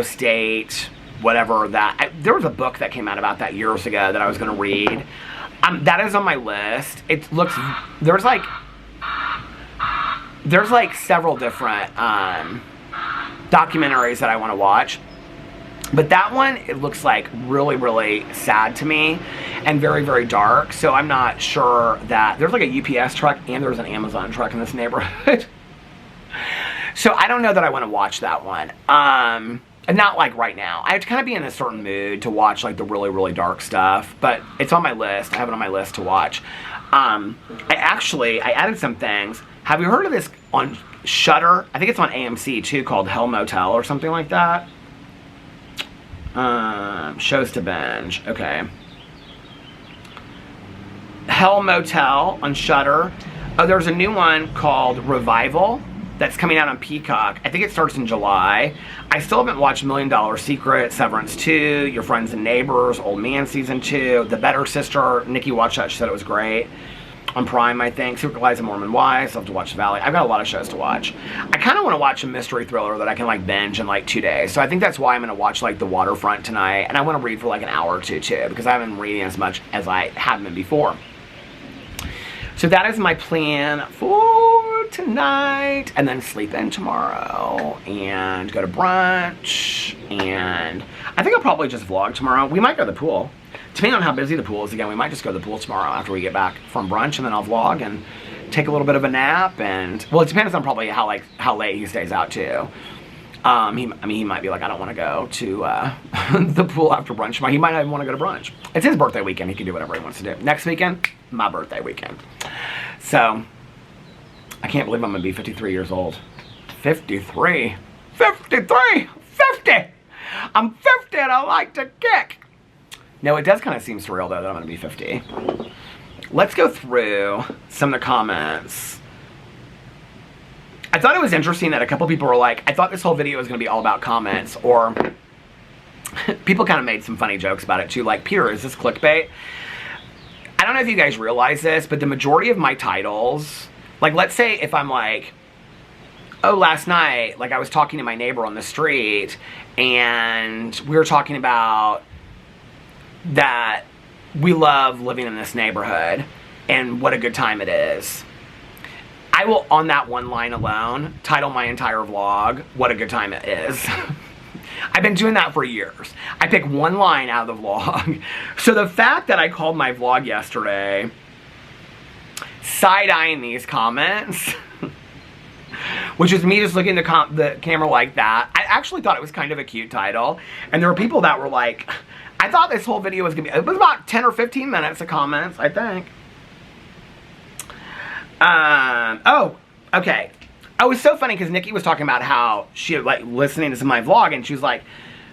Speaker 1: State, whatever that. There was a book that came out about that years ago that I was going to read. That is on my list. It looks, there's like several different documentaries that I want to watch. But that one, it looks like really, really sad to me and very, very dark. So I'm not sure that there's like a UPS truck and there's an Amazon truck in this neighborhood. So I don't know that I want to watch that one. Not like right now. I have to kind of be in a certain mood to watch like the really, really dark stuff. But it's on my list. I have it on my list to watch. I added some things. Have you heard of this on Shudder? I think it's on AMC too, called Hell Motel or something like that. Shows to binge. Okay. Hell Motel on Shudder. Oh, there's a new one called Revival that's coming out on Peacock. I think it starts in July. I still haven't watched $1 Million Secret, Severance 2, Your Friends and Neighbors, Old Man Season 2, The Better Sister. Nikki watched that. She said it was great. On Prime, I think. Secret Lives of Mormon Wives. I'll have to watch The Valley. I've got a lot of shows to watch. I kind of want to watch a mystery thriller that I can like binge in like 2 days. So I think that's why I'm going to watch like The Waterfront tonight. And I want to read for like an hour or two too, because I haven't been reading as much as I have been before. So that is my plan for tonight. And then sleep in tomorrow. And go to brunch. And I think I'll probably just vlog tomorrow. We might go to the pool. Depending on how busy the pool is, again, we might just go to the pool tomorrow after we get back from brunch, and then I'll vlog and take a little bit of a nap. And well, it depends on probably how late he stays out too. He might be like, I don't want to go to the pool after brunch. He might not even want to go to brunch. It's his birthday weekend. He can do whatever he wants to do. Next weekend, my birthday weekend. So I can't believe I'm gonna be 53 years old. 53. I'm 50 and I like to kick. No, it does kind of seem surreal, though, that I'm going to be 50. Let's go through some of the comments. I thought it was interesting that a couple people were like, I thought this whole video was going to be all about comments, or people kind of made some funny jokes about it, too. Like, Peter, is this clickbait? I don't know if you guys realize this, but the majority of my titles, like, let's say if I'm like, oh, last night, like, I was talking to my neighbor on the street, and we were talking about that we love living in this neighborhood and what a good time it is. I will, on that one line alone, title my entire vlog, What a Good Time It Is. I've been doing that for years. I pick one line out of the vlog. So the fact that I called my vlog yesterday side-eyeing these comments, which is me just looking at the camera like that, I actually thought it was kind of a cute title. And there were people that were like, I thought this whole video was going to be, it was about 10 or 15 minutes of comments, I think. Oh, okay. Oh, it was so funny because Nikki was talking about how she had, like, listening to some of my vlog, and she was like,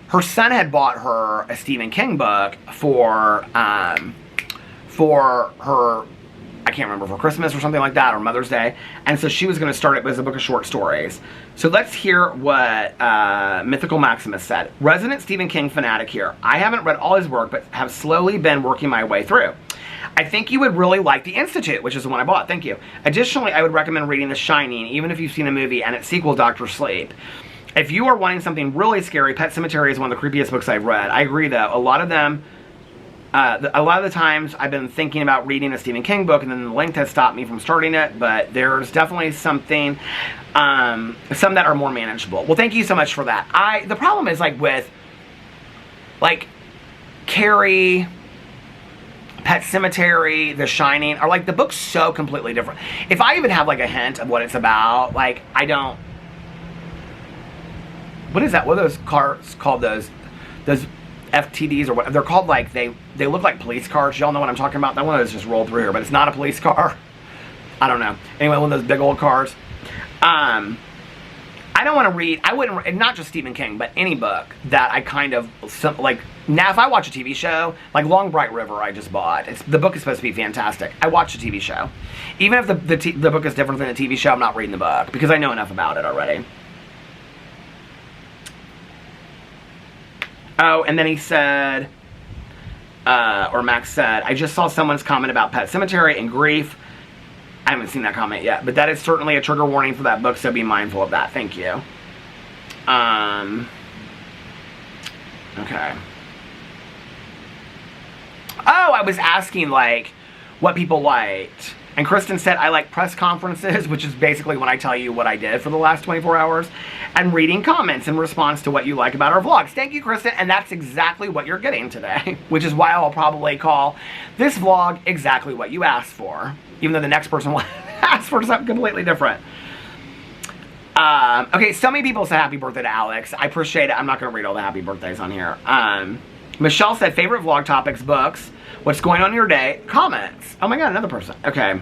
Speaker 1: her son had bought her a Stephen King book for her, I can't remember, for Christmas or something like that, or Mother's Day. And so she was going to start it as a book of short stories. So let's hear what Mythical Maximus said. Resident Stephen King fanatic here. I haven't read all his work, but have slowly been working my way through. I think you would really like The Institute, which is the one I bought. Thank you. Additionally, I would recommend reading The Shining, even if you've seen the movie and its sequel, Dr. Sleep. If you are wanting something really scary, Pet Sematary is one of the creepiest books I've read. I agree, though. A lot of the times I've been thinking about reading a Stephen King book, and then the length has stopped me from starting it, but there's definitely something, some that are more manageable. Well, thank you so much for that. The problem is, like, with, like, Carrie, Pet Sematary, The Shining are like the book's so completely different. If I even have like a hint of what it's about, like I don't. What is that? What are those cars called? Those FTDs or what? They're called like they look like police cars. Y'all know what I'm talking about? That one of those just rolled through here, but it's not a police car. I don't know. Anyway, one of those big old cars. I don't want to read, I wouldn't, not just Stephen King, but any book that I kind of, like, now if I watch a TV show, like Long Bright River I just bought, the book is supposed to be fantastic. I watch a TV show. Even if the book is different than the TV show, I'm not reading the book, because I know enough about it already. Oh, and then he said, or Max said, I just saw someone's comment about Pet Sematary and grief. I haven't seen that comment yet, but that is certainly a trigger warning for that book, so be mindful of that. Thank you. Okay. Oh, I was asking, like, what people liked. And Kristen said, I like press conferences, which is basically when I tell you what I did for the last 24 hours, and reading comments in response to what you like about our vlogs. Thank you, Kristen, and that's exactly what you're getting today, which is why I'll probably call this vlog exactly what you asked for, even though the next person will ask for something completely different. Okay, so many people said happy birthday to Alex. I appreciate it. I'm not going to read all the happy birthdays on here. Michelle said, favorite vlog topics, books, what's going on in your day, comments. Oh my god, another person. Okay.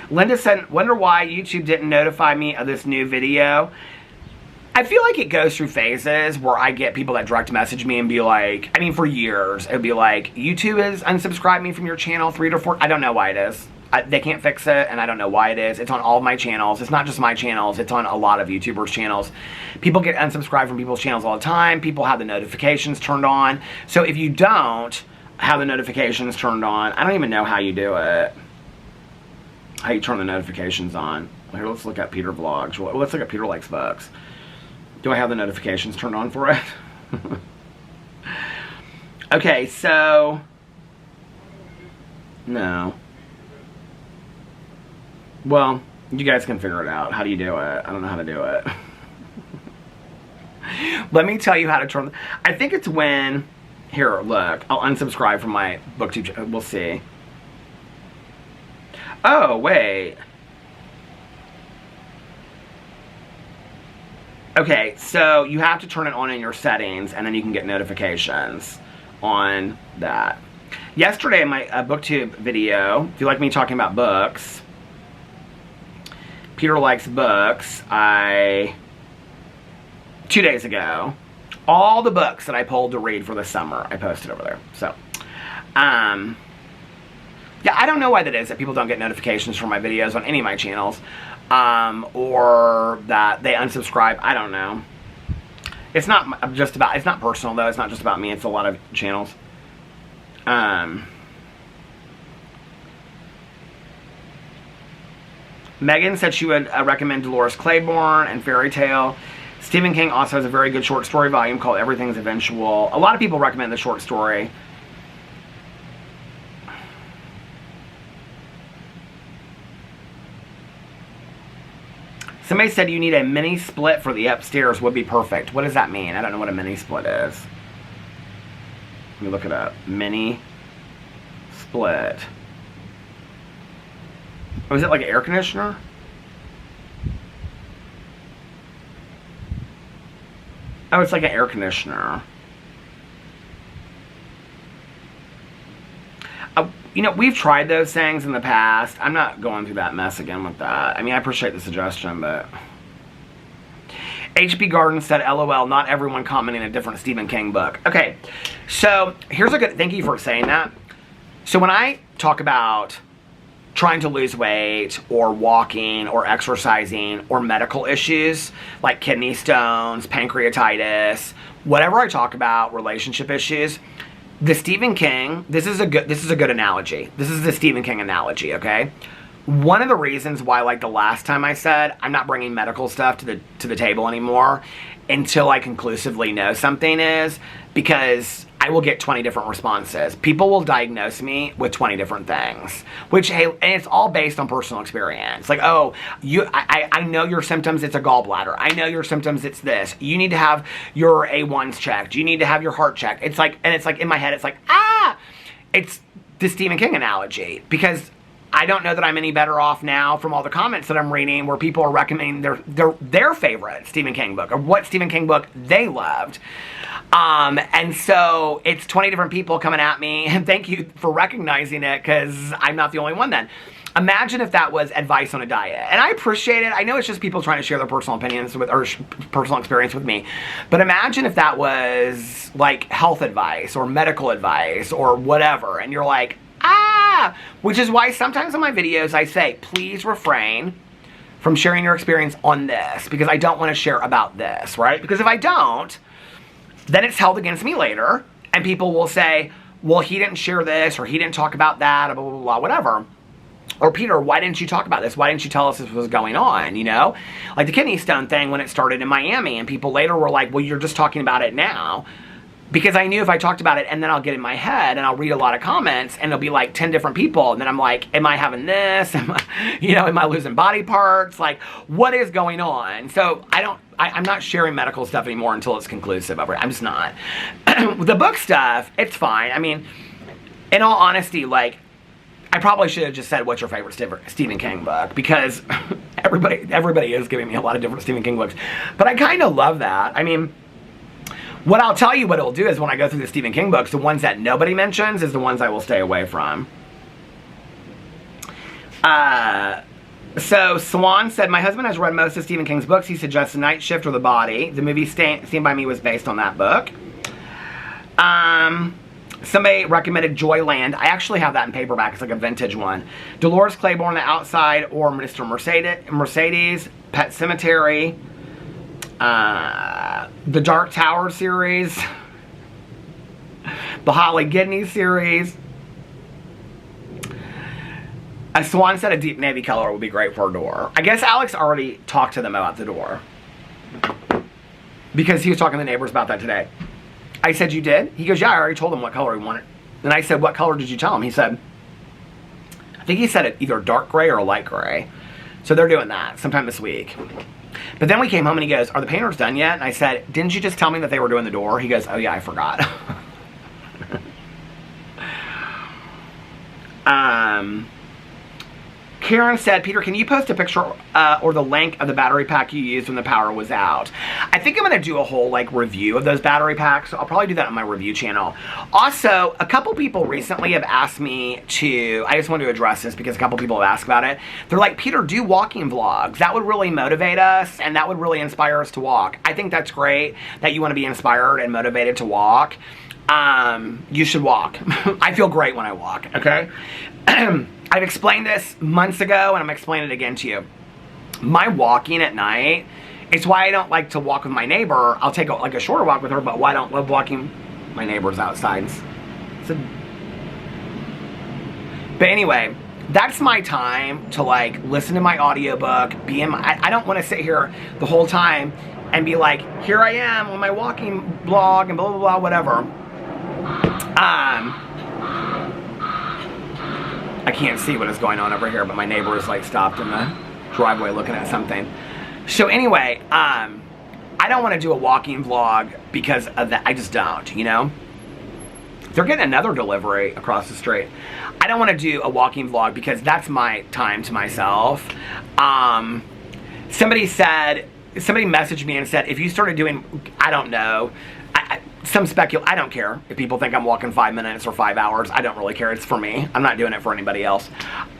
Speaker 1: Linda said, wonder why YouTube didn't notify me of this new video. I feel like it goes through phases where I get people that direct message me and be like, I mean, for years, it would be like, YouTube has unsubscribed me from your channel 3 to 4. I don't know why it is. They can't fix it, and I don't know why it is. It's on all of my channels. It's not just my channels. It's on a lot of YouTubers' channels. People get unsubscribed from people's channels all the time. People have the notifications turned on. So if you don't have the notifications turned on, I don't even know how you do it. How you turn the notifications on. Here, let's look at Peter Vlogs. Well, let's look at Peter Likes Books. Do I have the notifications turned on for it? Okay, so... No. Well, you guys can figure it out. How do you do it? I don't know how to do it. Let me tell you how to turn... I think it's when... Here, look. I'll unsubscribe from my booktube channel. We'll see. Oh, wait. Okay, so you have to turn it on in your settings, and then you can get notifications on that. Yesterday in my booktube video, if you like me talking about books, Peter Likes Books, 2 days ago, all the books that I pulled to read for the summer, I posted over there. So, yeah, I don't know why that is, that people don't get notifications from my videos on any of my channels, or that they unsubscribe. I don't know. It's not just about, it's not personal though, it's not just about me, it's a lot of channels. Megan said she would recommend Dolores Claiborne and Fairy Tale. Stephen King also has a very good short story volume called Everything's Eventual. A lot of people recommend the short story. Somebody said you need a mini split for the upstairs would be perfect. What does that mean? I don't know what a mini split is. Let me look it up. Mini split. Oh, is it like an air conditioner? Oh, it's like an air conditioner. You know, we've tried those things in the past. I'm not going through that mess again with that. I mean, I appreciate the suggestion, but... H.P. Garden said, LOL, not everyone commenting a different Stephen King book. Okay, so here's a good... Thank you for saying that. So when I talk about trying to lose weight, or walking, or exercising, or medical issues, like kidney stones, pancreatitis, whatever I talk about, relationship issues... The Stephen King, this is a good analogy. This is the Stephen King analogy, okay? One of the reasons why, like the last time I said, I'm not bringing medical stuff to the table anymore until I conclusively know something is because I will get 20 different responses. People will diagnose me with 20 different things, which, hey, and it's all based on personal experience. Like, oh, I know your symptoms, it's a gallbladder. I know your symptoms, it's this. You need to have your A1s checked. You need to have your heart checked. It's like, and it's like in my head, it's like, it's the Stephen King analogy, because I don't know that I'm any better off now from all the comments that I'm reading where people are recommending their favorite Stephen King book or what Stephen King book they loved. And so it's 20 different people coming at me, and thank you for recognizing it, because I'm not the only one then. Imagine if that was advice on a diet. And I appreciate it. I know it's just people trying to share their personal opinions with, or personal experience with me. But imagine if that was like health advice or medical advice or whatever. And you're like, which is why sometimes in my videos I say, please refrain from sharing your experience on this, because I don't want to share about this, right? Because if I don't, then it's held against me later, and people will say, well, he didn't share this, or he didn't talk about that, or blah, blah, blah, whatever. Or, Peter, why didn't you talk about this? Why didn't you tell us this was going on, you know? Like the kidney stone thing when it started in Miami, and people later were like, well, you're just talking about it now. Because I knew if I talked about it, and then I'll get in my head, and I'll read a lot of comments, and it'll be like 10 different people, and then I'm like, am I having this? Am I losing body parts? Like, what is going on? So I'm not sharing medical stuff anymore until it's conclusive. I'm just not. The book stuff, it's fine. I mean, in all honesty, like, I probably should have just said, what's your favorite Stephen King book? Because everybody is giving me a lot of different Stephen King books. But I kind of love that. I mean, what I'll tell you what it'll do is when I go through the Stephen King books, the ones that nobody mentions is the ones I will stay away from. So Swan said, my husband has read most of Stephen King's books. He suggests Night Shift or The Body. The movie Stand By Me was based on that book. Somebody recommended Joyland. I actually have that in paperback. It's like a vintage one. Dolores Claiborne, The Outside, or Mr. Mercedes, Pet Sematary. The Dark Tower series, the Holly Gidney series. A Swan said a deep navy color would be great for a door. I guess Alex already talked to them about the door, because he was talking to the neighbors about that today. I said, you did? He goes, yeah, I already told him what color he wanted. And I said, what color did you tell him? He said, I think he said it either dark gray or light gray. So they're doing that sometime this week. But then we came home and he goes, are the painters done yet? And I said, didn't you just tell me that they were doing the door? He goes, oh yeah, I forgot. Karen said, Peter, can you post a picture or the link of the battery pack you used when the power was out? I think I'm going to do a whole review of those battery packs. I'll probably do that on my review channel. Also, a couple people recently have asked me to, I just want to address this because a couple people have asked about it. They're like, Peter, do walking vlogs. That would really motivate us, and that would really inspire us to walk. I think that's great that you want to be inspired and motivated to walk. You should walk. I feel great when I walk, okay? I've explained this months ago, and I'm explaining it again to you. My walking at night, it's why I don't like to walk with my neighbor. I'll take a shorter walk with her, but why I don't love walking my neighbors outside. But anyway, that's my time to listen to my audiobook, I don't want to sit here the whole time and be like, here I am on my walking blog and blah, blah, blah, whatever. I can't see what is going on over here, but my neighbor is stopped in the driveway looking at something. So anyway, I don't want to do a walking vlog because of that. I just don't, you know? They're getting another delivery across the street. I don't want to do a walking vlog because that's my time to myself. Somebody messaged me and said, if you started doing, I don't know, I don't care if people think I'm walking 5 minutes or 5 hours. I don't really care. It's for me. I'm not doing it for anybody else.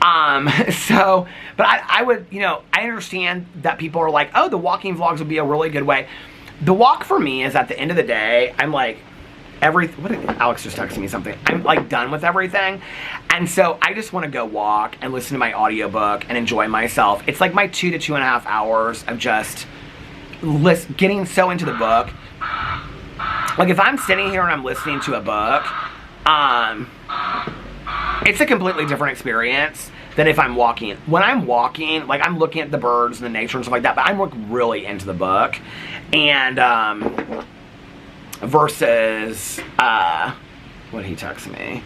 Speaker 1: But I would, I understand that people are like, oh, the walking vlogs would be a really good way. The walk for me is at the end of the day, I'm like, Alex just texted me something. I'm done with everything. And so I just want to go walk and listen to my audiobook and enjoy myself. It's like my 2 to 2.5 hours of just getting so into the book. If I'm sitting here and I'm listening to a book, it's a completely different experience than if I'm walking. When I'm walking, I'm looking at the birds and the nature and stuff like that, but I'm really into the book. And versus, what did he text me?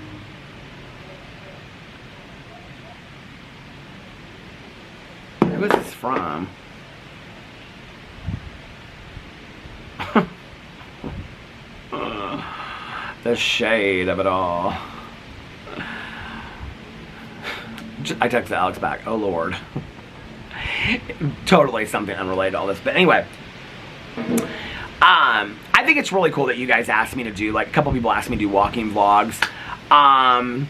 Speaker 1: Who is this from? The shade of it all. I texted Alex back. Oh, Lord. Totally something unrelated to all this. But anyway. I think it's really cool that you guys asked me to do, like, a couple people asked me to do walking vlogs. And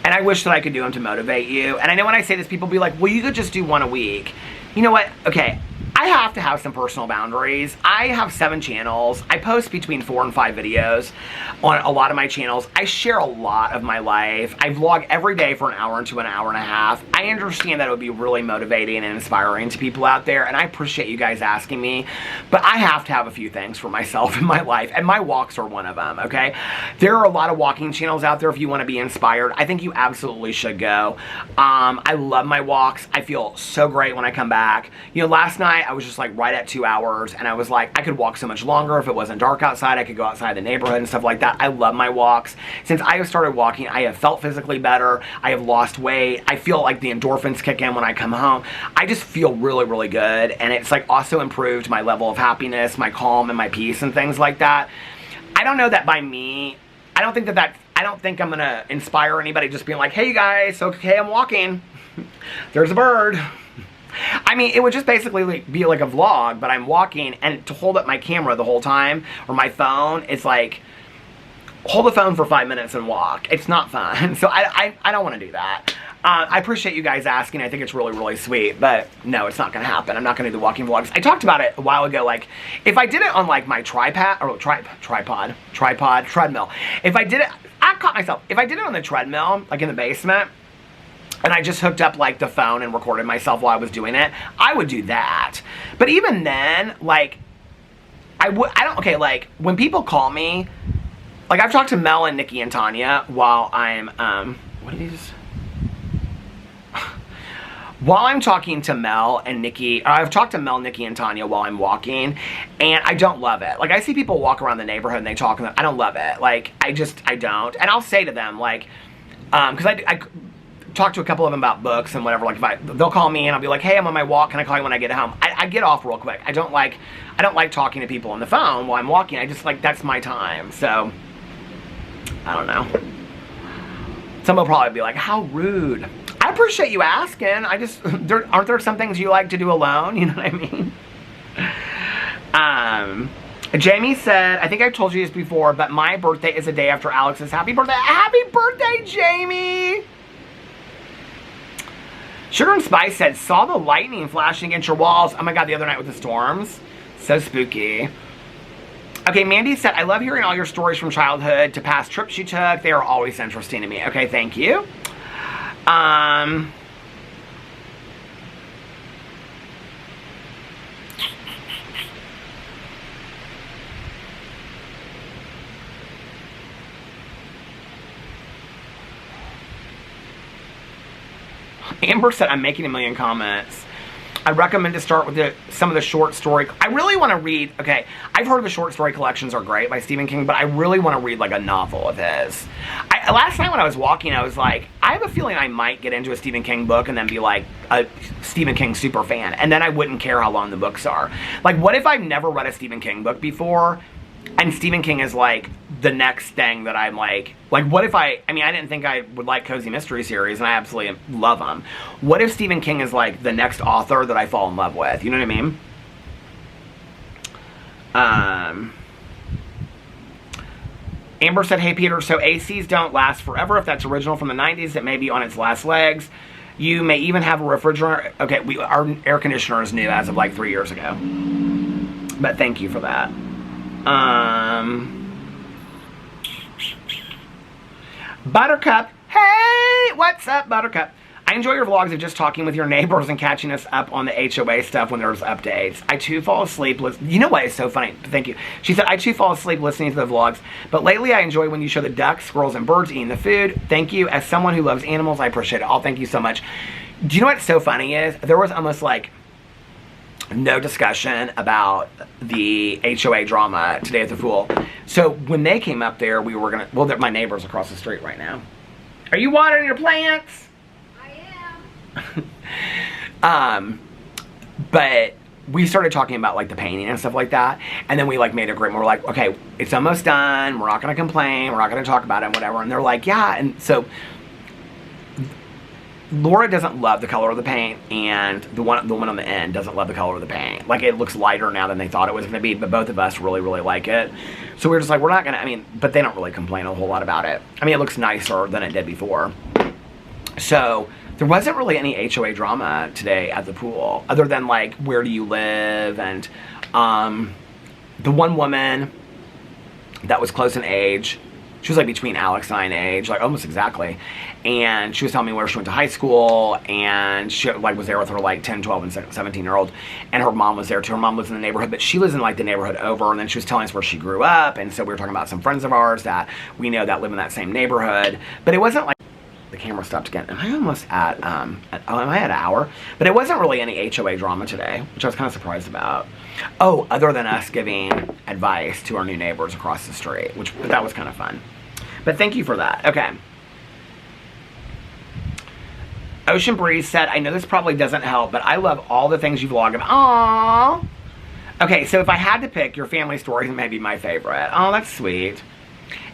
Speaker 1: I wish that I could do them to motivate you. And I know when I say this, people be like, well, you could just do one a week. You know what? Okay. I have to have some personal boundaries. I have 7 channels. I post between 4 and 5 videos on a lot of my channels. I share a lot of my life. I vlog every day for an hour to an hour and a half. I understand that it would be really motivating and inspiring to people out there, and I appreciate you guys asking me, but I have to have a few things for myself in my life, and my walks are one of them, okay? There are a lot of walking channels out there if you want to be inspired. I think you absolutely should go. I love my walks. I feel so great when I come back. You know, last night, I was just like right at 2 hours, and I was like, I could walk so much longer if it wasn't dark outside. I could go outside the neighborhood and stuff like that. I love my walks. Since I have started walking, I have felt physically better. I have lost weight. I feel like the endorphins kick in when I come home. I just feel really, really good, and it's like also improved my level of happiness, my calm, and my peace, and things like that. I don't know that by me, I don't think I'm gonna inspire anybody just being like, hey, you guys, okay, I'm walking. There's a bird. I mean, it would just basically be like a vlog, but I'm walking, and to hold up my camera the whole time, or my phone, it's like, hold the phone for 5 minutes and walk. It's not fun. So I don't want to do that. I appreciate you guys asking. I think it's really, really sweet, but no, it's not going to happen. I'm not going to do the walking vlogs. I talked about it a while ago, like, if I did it on, like, my tripod, treadmill. If I did it, I caught myself. If I did it on the treadmill, like in the basement, and I just hooked up, like, the phone and recorded myself while I was doing it, I would do that. But even then, like, okay, like, when people call me, like, I've talked to Mel and Nikki and Tanya while I'm, what are these? While I'm talking to Mel and Nikki, I've talked to Mel, Nikki, and Tanya while I'm walking, and I don't love it. Like, I see people walk around the neighborhood and they talk, and I don't love it. Like, I don't. And I'll say to them, like, because I talk to a couple of them about books and whatever. Like, they'll call me and I'll be like, hey, I'm on my walk. Can I call you when I get home? I get off real quick. I don't like talking to people on the phone while I'm walking. I just, like, that's my time. So, I don't know. Some will probably be like, how rude. I appreciate you asking. Aren't there some things you like to do alone? You know what I mean? Jamie said, I think I've told you this before, but my birthday is a day after Alex's. Happy birthday. Happy birthday, Jamie. Sugar and Spice said, saw the lightning flashing against your walls. Oh my God, the other night with the storms. So spooky. Okay, Mandy said, I love hearing all your stories from childhood to past trips you took. They are always interesting to me. Okay, thank you. Amber said, I'm making a million comments. I recommend to start with some of the short story. I really want to read, okay, I've heard the short story collections are great by Stephen King, but I really want to read, like, a novel of his. Last night when I was walking, I was like, I have a feeling I might get into a Stephen King book and then be, like, a Stephen King super fan, and then I wouldn't care how long the books are. Like, what if I've never read a Stephen King book before, and Stephen King is, like, the next thing that I'm like, what if I mean, I didn't think I would like Cozy Mystery Series, and I absolutely love them. What if Stephen King is, like, the next author that I fall in love with? You know what I mean? Amber said, hey, Peter, so ACs don't last forever. If that's original from the 90s, it may be on its last legs. You may even have a refrigerator. Okay, our air conditioner is new as of, like, 3 years ago. But thank you for that. Buttercup. Hey, what's up, Buttercup? I enjoy your vlogs of just talking with your neighbors and catching us up on the HOA stuff when there's updates. I too fall asleep. You know what is so funny? Thank you. She said, I too fall asleep listening to the vlogs, but lately I enjoy when you show the ducks, squirrels, and birds eating the food. Thank you. As someone who loves animals, I appreciate it all. Thank you so much. Do you know what's so funny is? There was almost like No discussion about the HOA drama today at the pool. So when they came up there, we were gonna, well, they're my neighbors across the street right now. Are you watering your plants?
Speaker 2: I
Speaker 1: am. But we started talking about like the painting and stuff like that, and then we like made a group and we're like, okay, it's almost done, we're not gonna complain, we're not gonna talk about it, whatever. And they're like, yeah. And so Laura doesn't love the color of the paint, and the woman on the end doesn't love the color of the paint. Like, it looks lighter now than they thought it was going to be, but both of us really, really like it. So we're just like, we're not going to, I mean, but they don't really complain a whole lot about it. I mean, it looks nicer than it did before. So there wasn't really any HOA drama today at the pool, other than like, where do you live? And the one woman that was close in age, she was like between Alex and I in age, like almost exactly. And she was telling me where she went to high school, and she like was there with her like 10, 12, and 17-year-old. And her mom was there too. Her mom lives in the neighborhood, but she lives in like the neighborhood over. And then she was telling us where she grew up. And so we were talking about some friends of ours that we know that live in that same neighborhood. But it wasn't like, the camera stopped again. Am I almost at, am I at an hour? But it wasn't really any HOA drama today, which I was kind of surprised about. Oh, other than us giving advice to our new neighbors across the street, but that was kind of fun. But thank you for that. Okay. Ocean Breeze said, I know this probably doesn't help, but I love all the things you vlog about. Aww. Okay, so if I had to pick, your family stories may be my favorite. Oh, that's sweet.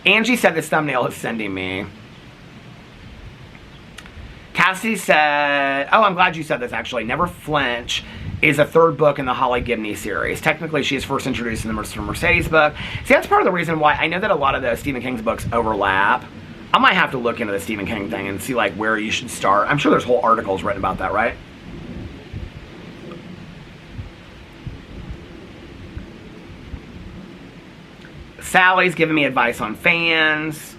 Speaker 1: Angie said this thumbnail is sending me. Cassidy said, oh, I'm glad you said this actually. Never Flinch is a third book in the Holly Gibney series. Technically, she is first introduced in the Mr. Mercedes book. See, that's part of the reason why I know that a lot of the Stephen King's books overlap. I might have to look into the Stephen King thing and see like where you should start. I'm sure there's whole articles written about that, right? Sally's giving me advice on fans.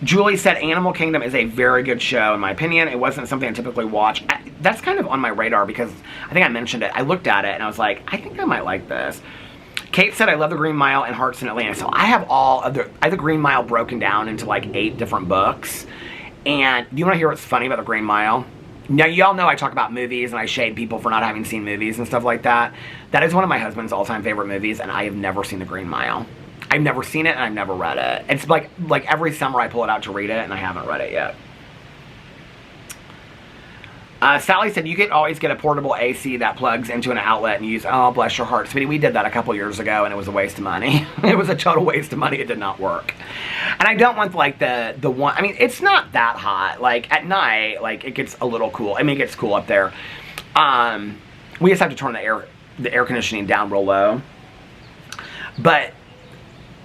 Speaker 1: Julie said Animal Kingdom is a very good show, in my opinion. It wasn't something I typically watch. That's kind of on my radar because I think I mentioned it. I looked at it and I was like, I think I might like this. Kate said, I love the Green Mile and Hearts in Atlanta. So I have I have the Green Mile broken down into like 8 different books. And do you want to hear what's funny about the Green Mile? Now, y'all know I talk about movies and I shade people for not having seen movies and stuff like that. That is one of my husband's all-time favorite movies, and I have never seen the Green Mile. I've never seen it and I've never read it. It's like every summer I pull it out to read it and I haven't read it yet. Sally said, you can always get a portable AC that plugs into an outlet and use, oh, bless your heart, sweetie. We did that a couple years ago and it was a waste of money. It was a total waste of money. It did not work. And I don't want like the one, I mean, it's not that hot. Like at night, like it gets a little cool. I mean, it gets cool up there. We just have to turn the air conditioning down real low. But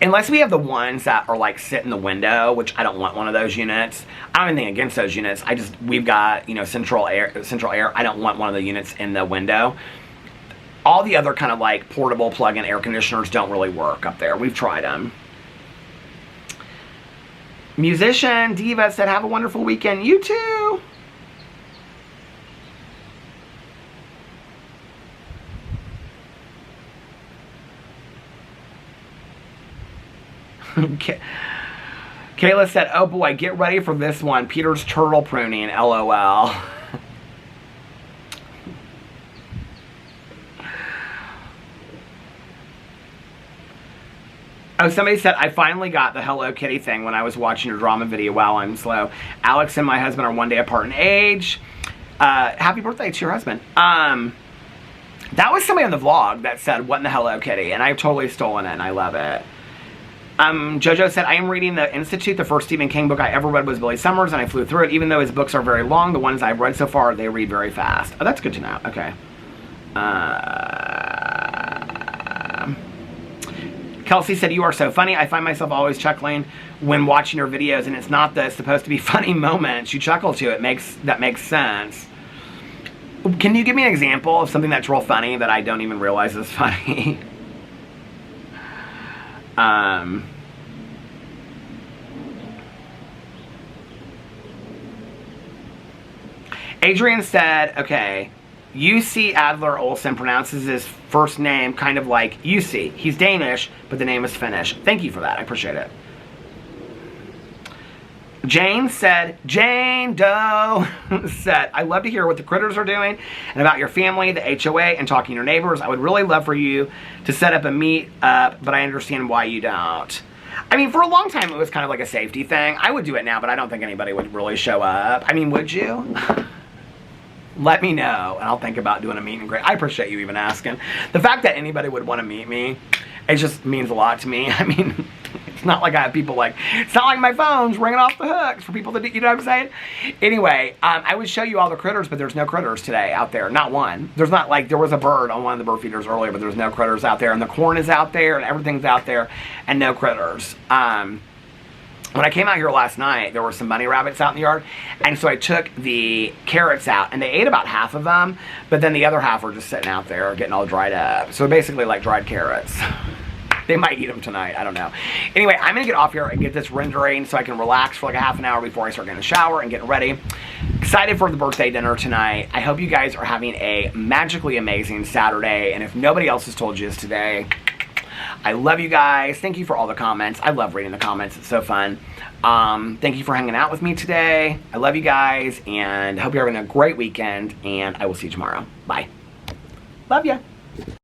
Speaker 1: unless we have the ones that are like sit in the window, which I don't want one of those units. I don't have anything against those units. We've got, you know, central air. I don't want one of the units in the window. All the other kind of like portable plug-in air conditioners don't really work up there. We've tried them. Musician Diva said, have a wonderful weekend. You too. Kayla said, oh boy, get ready for this one. Peter's turtle pruning, LOL. Oh, somebody said, I finally got the Hello Kitty thing when I was watching your drama video. Wow, I'm slow. Alex and my husband are 1 day apart in age. Happy birthday to your husband. That was somebody on the vlog that said, what in the Hello Kitty? And I've totally stolen it and I love it. Jojo said, I am reading The Institute. The first Stephen King book I ever read was Billy Summers, and I flew through it. Even though his books are very long, the ones I've read so far, they read very fast. Oh, that's good to know. Okay. Kelsey said, you are so funny. I find myself always chuckling when watching your videos, and it's not the supposed to be funny moments you chuckle to. That makes sense. Can you give me an example of something that's real funny that I don't even realize is funny? Adrian said, okay, UC Adler Olsen pronounces his first name kind of like UC. He's Danish, but the name is Finnish. Thank you for that. I appreciate it. Jane Doe said, I love to hear what the critters are doing and about your family, the HOA, and talking to your neighbors. I would really love for you to set up a meet up, but I understand why you don't. I mean, for a long time, it was kind of like a safety thing. I would do it now, but I don't think anybody would really show up. I mean, would you? Let me know, and I'll think about doing a meet and greet. I appreciate you even asking. The fact that anybody would want to meet me, it just means a lot to me. I mean, it's not like I have people like, it's not like my phone's ringing off the hooks for people that, you know what I'm saying? Anyway, I would show you all the critters, but there's no critters today out there. Not one. There's not like, there was a bird on one of the bird feeders earlier, but there's no critters out there. And the corn is out there, and everything's out there, and no critters. When I came out here last night, there were some bunny rabbits out in the yard, and so I took the carrots out, and they ate about half of them, but then the other half were just sitting out there getting all dried up. So basically like dried carrots. They might eat them tonight, I don't know. Anyway, I'm gonna get off here and get this rendering so I can relax for like a half an hour before I start getting a shower and getting ready. Excited for the birthday dinner tonight. I hope you guys are having a magically amazing Saturday, and if nobody else has told you this today, I love you guys. Thank you for all the comments. I love reading the comments. It's so fun. Thank you for hanging out with me today. I love you guys, and hope you're having a great weekend, and I will see you tomorrow. Bye. Love ya.